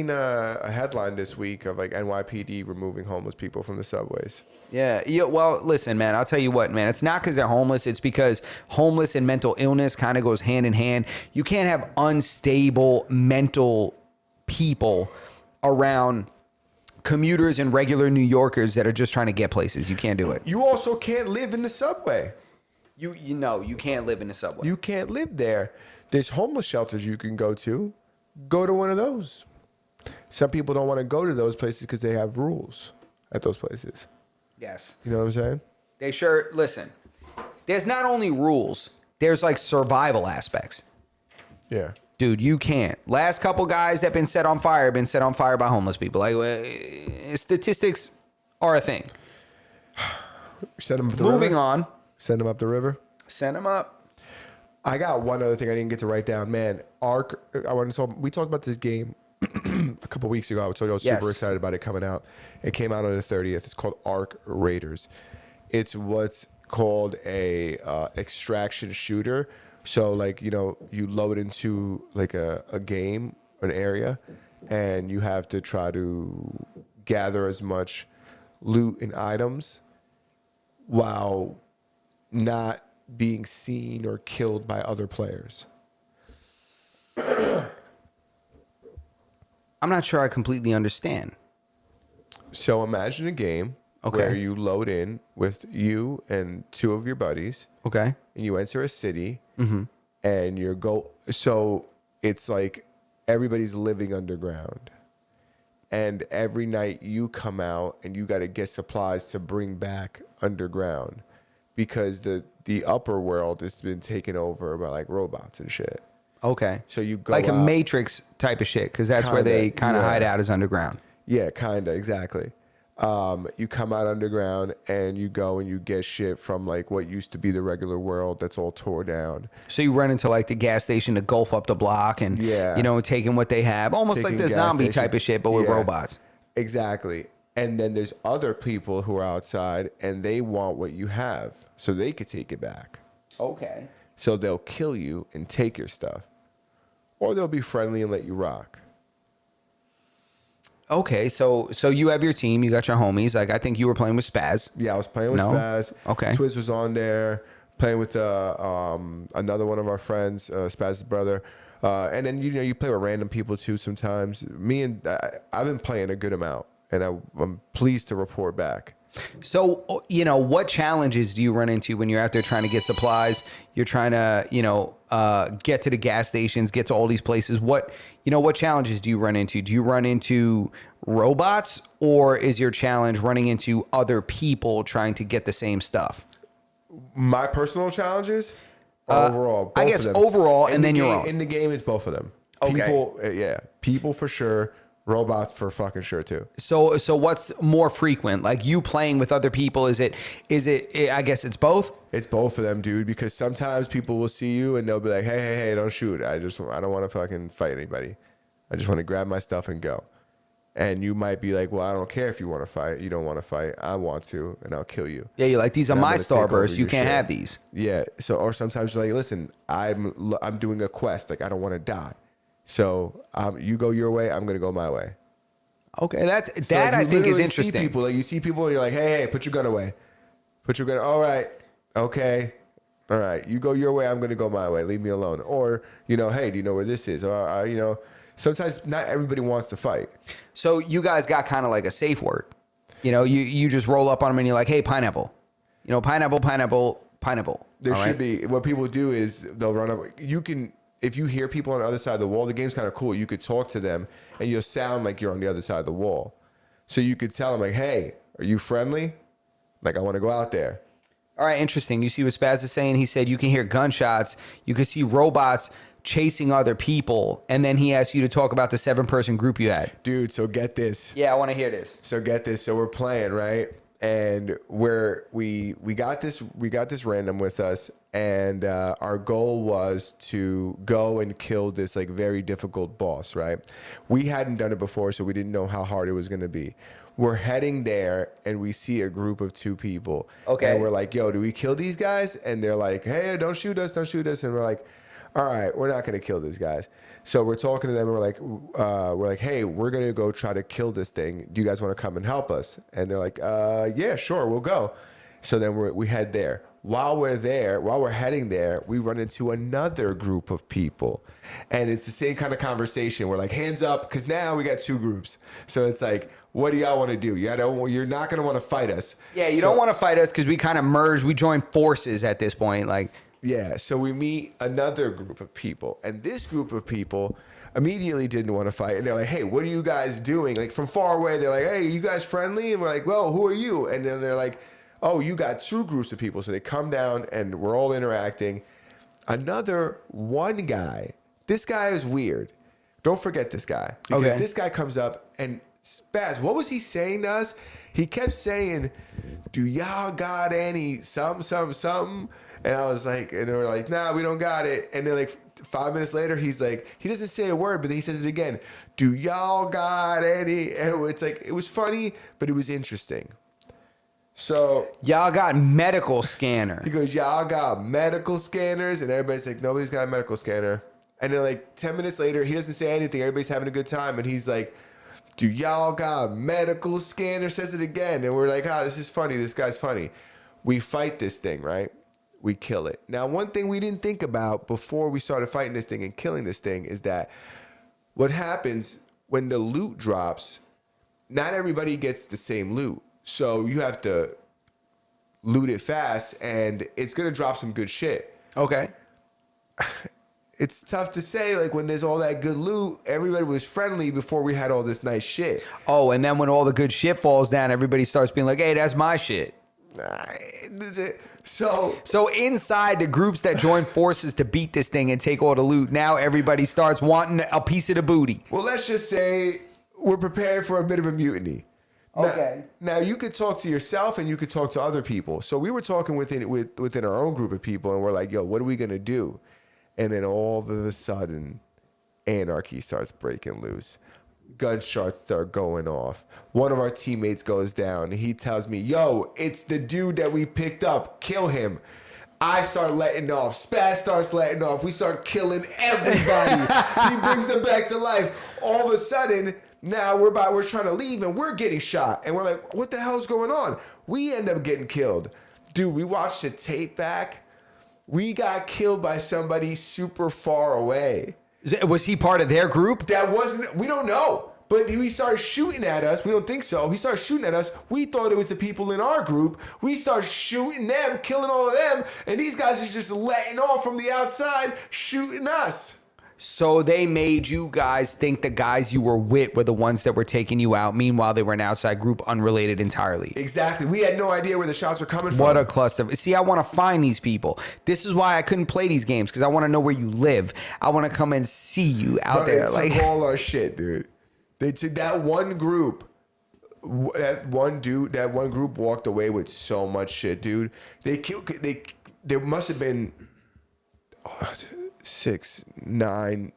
a headline this week of like NYPD removing homeless people from the subways.
Yeah. Well, listen, man, I'll tell you what, man. It's not because they're homeless. It's because homeless and mental illness kind of goes hand in hand. You can't have unstable mental people around commuters and regular New Yorkers that are just trying to get places. You can't do it.
You also can't live in the subway.
You know, you can't live in the subway.
You can't live there. There's homeless shelters you can go to. Go to one of those. Some people don't want to go to those places because they have rules at those places.
Yes.
You know what I'm saying?
They sure, listen, there's not only rules, there's like survival aspects.
Yeah.
Dude, you can't. Last couple guys that been set on fire by homeless people. Like, statistics are a thing.
Send them up the
Moving
river.
on.
Send them up the river.
Send them up.
I got one other thing I didn't get to write down. Man, we talked about this game a couple weeks ago. I told you I was super excited about it coming out. It came out on the 30th. It's called Ark Raiders. It's what's called a extraction shooter. So like, you know, you load into like a game, an area, and you have to try to gather as much loot and items while not being seen or killed by other players.
I'm not sure I completely understand.
So imagine a game where you load in with you and 2 of your buddies.
Okay.
And you enter a city, and so it's like everybody's living underground. And every night you come out and you got to get supplies to bring back underground because the upper world has been taken over by like robots and shit.
Okay.
So you go
like
out,
a Matrix type of shit, because that's where they kind of hide out is underground.
Yeah, kind of, exactly. You come out underground and you go and you get shit from like what used to be the regular world that's all tore down.
So you run into like the gas station to golf up the block and, you know, taking what they have. Almost like the zombie type of shit, but with robots.
Exactly. And then there's other people who are outside and they want what you have so they could take it back.
Okay.
So they'll kill you and take your stuff. Or they'll be friendly and let you rock.
Okay, so you have your team, you got your homies. Like I think you were playing with Spaz.
Yeah, I was playing with Spaz.
Okay.
Twiz was on there, playing with another one of our friends, Spaz's brother. And then you play with random people too sometimes. I've been playing a good amount, and I'm pleased to report back.
So, what challenges do you run into when you're out there trying to get supplies? You're trying to, get to the gas stations, get to all these places. What challenges do you run into? Do you run into robots, or is your challenge running into other people trying to get the same stuff?
My personal challenges? Overall.
I guess overall, and then your own.
In the game, it's both of them.
Okay.
People for sure. Robots for fucking sure too.
So what's more frequent? Like you playing with other people? Is it? I guess it's both.
It's both of them, dude. Because sometimes people will see you and they'll be like, "Hey, don't shoot! I don't want to fucking fight anybody. I just want to grab my stuff and go." And you might be like, well, I don't care if you want to fight. You don't want to fight. I want to, and I'll kill you.
Yeah, you're like, these are
And I'm
my
gonna take over
starbursts. You
your
can't
shit.
have these.
Yeah. So, or sometimes you're like, listen, I'm doing a quest. Like, I don't want to die. So, you go your way. I'm gonna go my way.
Okay, that
So, like,
I
you
think is
literally
interesting.
See people, like you see people, and you're like, hey, put your gun away. Put your gun. All right. Okay. All right. You go your way. I'm gonna go my way. Leave me alone. Or hey, do you know where this is? Or sometimes not everybody wants to fight.
So you guys got kind of like a safe word. You just roll up on them and you're like, hey, pineapple. Pineapple, pineapple, pineapple.
There
All
should
right?
be. What people do is they'll run up. You can, if you hear people on the other side of the wall, the game's kind of cool. You could talk to them and you'll sound like you're on the other side of the wall. So you could tell them like, hey, are you friendly? Like, I want to go out there.
All right, interesting. You see what Spaz is saying? He said you can hear gunshots. You can see robots chasing other people. And then he asked you to talk about the 7-person group you had.
Dude, so get this.
Yeah, I want to hear this.
So get this. So we're playing, right? And we got this random with us, and our goal was to go and kill this like very difficult boss, right? We hadn't done it before, so we didn't know how hard it was going to be. We're heading there, and we see a group of 2 people.
Okay.
And we're like, yo, do we kill these guys? And they're like, hey, don't shoot us, don't shoot us. And we're like, all right, we're not going to kill these guys. So we're talking to them, and we're like, hey, we're going to go try to kill this thing. Do you guys want to come and help us? And they're like, yeah, sure, we'll go. So then we head there. While we're heading there, we run into another group of people. And it's the same kind of conversation. We're like, hands up, because now we got 2 groups. So it's like, what do y'all want to do? You're not going to want to fight us.
Yeah, you don't want to fight us because we kind of merged. We joined forces at this point. Like,
yeah, so we meet another group of people. And this group of people immediately didn't want to fight. And they're like, hey, what are you guys doing? Like, from far away, they're like, hey, you guys friendly? And we're like, well, who are you? And then they're like, oh, you got 2 groups of people. So they come down, and we're all interacting. One guy, this guy is weird. Don't forget this guy. Because this guy comes up, and Spaz, what was he saying to us? He kept saying, do y'all got any something? And I was like, and they were like, nah, we don't got it. And then like 5 minutes later, he's like, he doesn't say a word, but then he says it again. Do y'all got any? And it's like, it was funny, but it was interesting. So
y'all got medical scanner.
he goes, y'all got medical scanners? And everybody's like, nobody's got a medical scanner. And then like 10 minutes later, he doesn't say anything. Everybody's having a good time. And he's like, do y'all got medical scanner? Says it again. And we're like, this is funny. This guy's funny. We fight this thing, right? We kill it. Now, one thing we didn't think about before we started fighting this thing and killing this thing is that what happens when the loot drops, not everybody gets the same loot. So you have to loot it fast, and it's going to drop some good shit.
Okay.
It's tough to say, like, when there's all that good loot, everybody was friendly before we had all this nice shit.
Oh, and then when all the good shit falls down, everybody starts being like, hey, that's my shit. So inside the groups that join forces to beat this thing and take all the loot, now everybody starts wanting a piece of the booty.
Well, let's just say we're prepared for a bit of a mutiny.
Okay.
Now you could talk to yourself and you could talk to other people. So we were talking within our own group of people, and we're like, yo, what are we going to do? And then all of a sudden, anarchy starts breaking loose. Gunshots start going off. One of our teammates goes down. He tells me, yo, it's the dude that we picked up. Kill him. I start letting off. Spaz starts letting off. We start killing everybody. He brings them back to life. All of a sudden, now we're trying to leave, and we're getting shot. And we're like, what the hell's going on? We end up getting killed. Dude, we watched the tape back. We got killed by somebody super far away.
Was he part of their group?
We don't know. But he started shooting at us. We don't think so. He started shooting at us. We thought it was the people in our group. We started shooting them, killing all of them. And these guys are just letting off from the outside, shooting us.
So they made you guys think the guys you were with were the ones that were taking you out. Meanwhile, they were an outside group unrelated entirely.
Exactly. We had no idea where the shots were coming from.
What a cluster. See, I want to find these people. This is why I couldn't play these games, because I want to know where you live. I want to come and see you out there.
They took all our shit, dude. They took that one group. That one group walked away with so much shit, dude. There must have been 6, 9,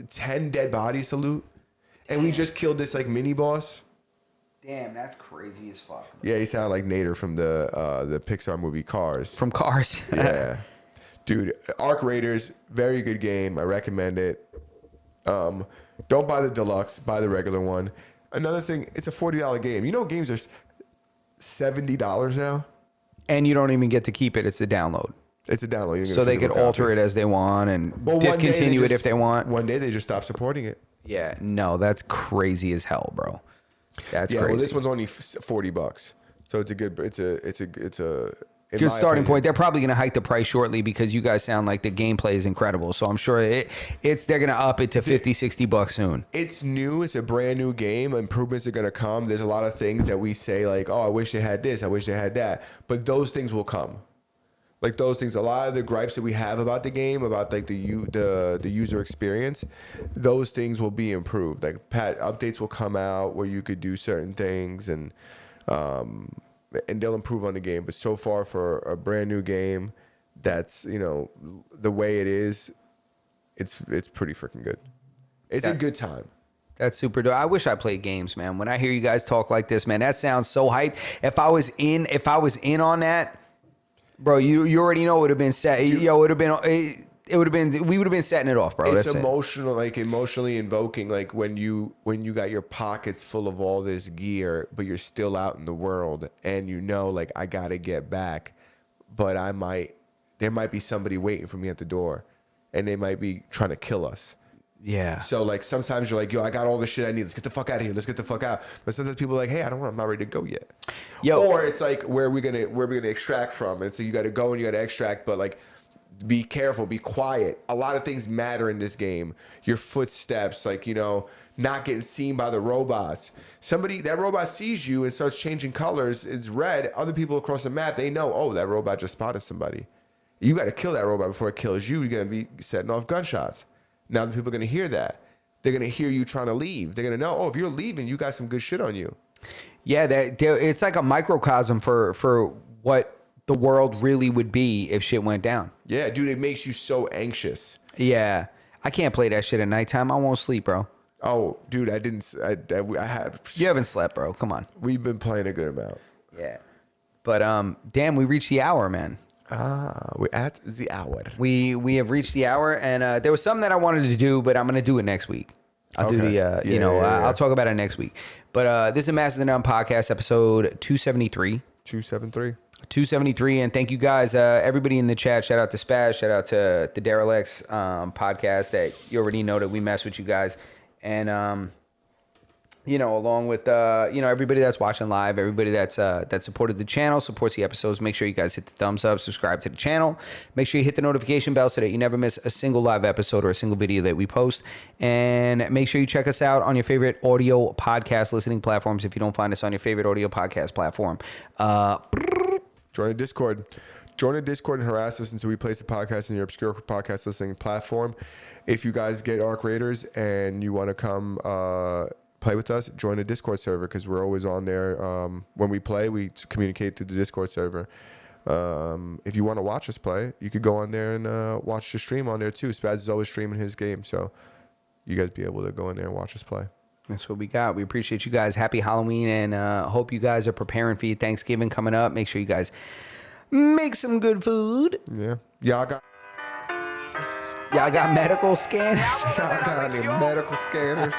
10 dead bodies to loot. And we just killed this like mini boss.
Damn, that's crazy as fuck.
Yeah, he sounded like Nader from the Pixar movie Cars.
From Cars.
Yeah. Dude, Arc Raiders, very good game. I recommend it. Don't buy the deluxe, buy the regular one. Another thing, it's a $40 game. You know games are $70 now?
And you don't even get to keep it. It's a download.
It's a download.
So they could alter it as they want and discontinue it if they want.
One day they just stop supporting it.
Yeah, no, that's crazy as hell, bro. That's crazy.
Well, this one's only $40, so it's a good. It's a
good starting point. They're probably going to hike the price shortly because you guys sound like the gameplay is incredible. So I'm sure they're going to up it to $50-$60 soon.
It's new. It's a brand new game. Improvements are going to come. There's a lot of things that we say like, oh, I wish they had this. I wish they had that. But those things will come. Like those things, a lot of the gripes that we have about the game, about like the user experience, those things will be improved. Like updates will come out where you could do certain things, and they'll improve on the game. But so far, for a brand new game, that's the way it is, it's pretty freaking good. It's a good time.
That's super dope. I wish I played games, man. When I hear you guys talk like this, man, that sounds so hype. If I was in on that. Bro, you already know it would have been set. We would have been setting it off, bro.
It's emotional, like emotionally invoking, like when you got your pockets full of all this gear, but you're still out in the world, and like I gotta get back, but there might be somebody waiting for me at the door, and they might be trying to kill us.
Yeah.
So like sometimes you're like, yo, I got all the shit I need. Let's get the fuck out of here. Let's get the fuck out. But sometimes people are like, hey, I'm not ready to go yet. Or it's like, where are we gonna extract from? And so you got to go and you got to extract, but like, be careful, be quiet. A lot of things matter in this game. Your footsteps, like not getting seen by the robots. That robot sees you and starts changing colors. It's red. Other people across the map, they know, oh, that robot just spotted somebody. You got to kill that robot before it kills you. You're gonna be setting off gunshots. Now the people are going to hear that. They're going to hear you trying to leave. They're going to know, oh, if you're leaving, you got some good shit on you.
Yeah, it's like a microcosm for what the world really would be if shit went down.
Yeah, dude, it makes you so anxious.
Yeah. I can't play that shit at nighttime. I won't sleep, bro.
Oh, dude, I have.
You haven't slept, bro. Come on.
We've been playing a good amount.
Yeah. But, damn, we reached the hour, man.
We're at the hour.
We have reached the hour, and there was something that I wanted to do, but I'm gonna do it next week. I'll do the I'll talk about it next week. But this is Masters of None podcast episode 273. 273, and thank you guys, everybody in the chat. Shout out to Spaz, shout out to the Derelicts podcast. That you already know that we mess with you guys, and along with everybody that's watching live, everybody that's that supported the channel, supports the episodes. Make sure you guys hit the thumbs up, subscribe to the channel. Make sure you hit the notification bell so that you never miss a single live episode or a single video that we post. And make sure you check us out on your favorite audio podcast listening platforms. If you don't find us on your favorite audio podcast platform,
join the Discord. Join the Discord and harass us until we place the podcast in your obscure podcast listening platform. If you guys get Arc Raiders and you want to come play with us, join the Discord server, because we're always on there. When we play, we communicate through the Discord server. If you want to watch us play, you could go on there and watch the stream on there too. Spaz is always streaming his game, so you guys be able to go in there and watch us play.
That's what we got. We appreciate you guys. Happy Halloween, and hope you guys are preparing for your Thanksgiving coming up. Make sure you guys make some good food.
Yeah. Y'all got
medical scanners.
Y'all got any medical scanners?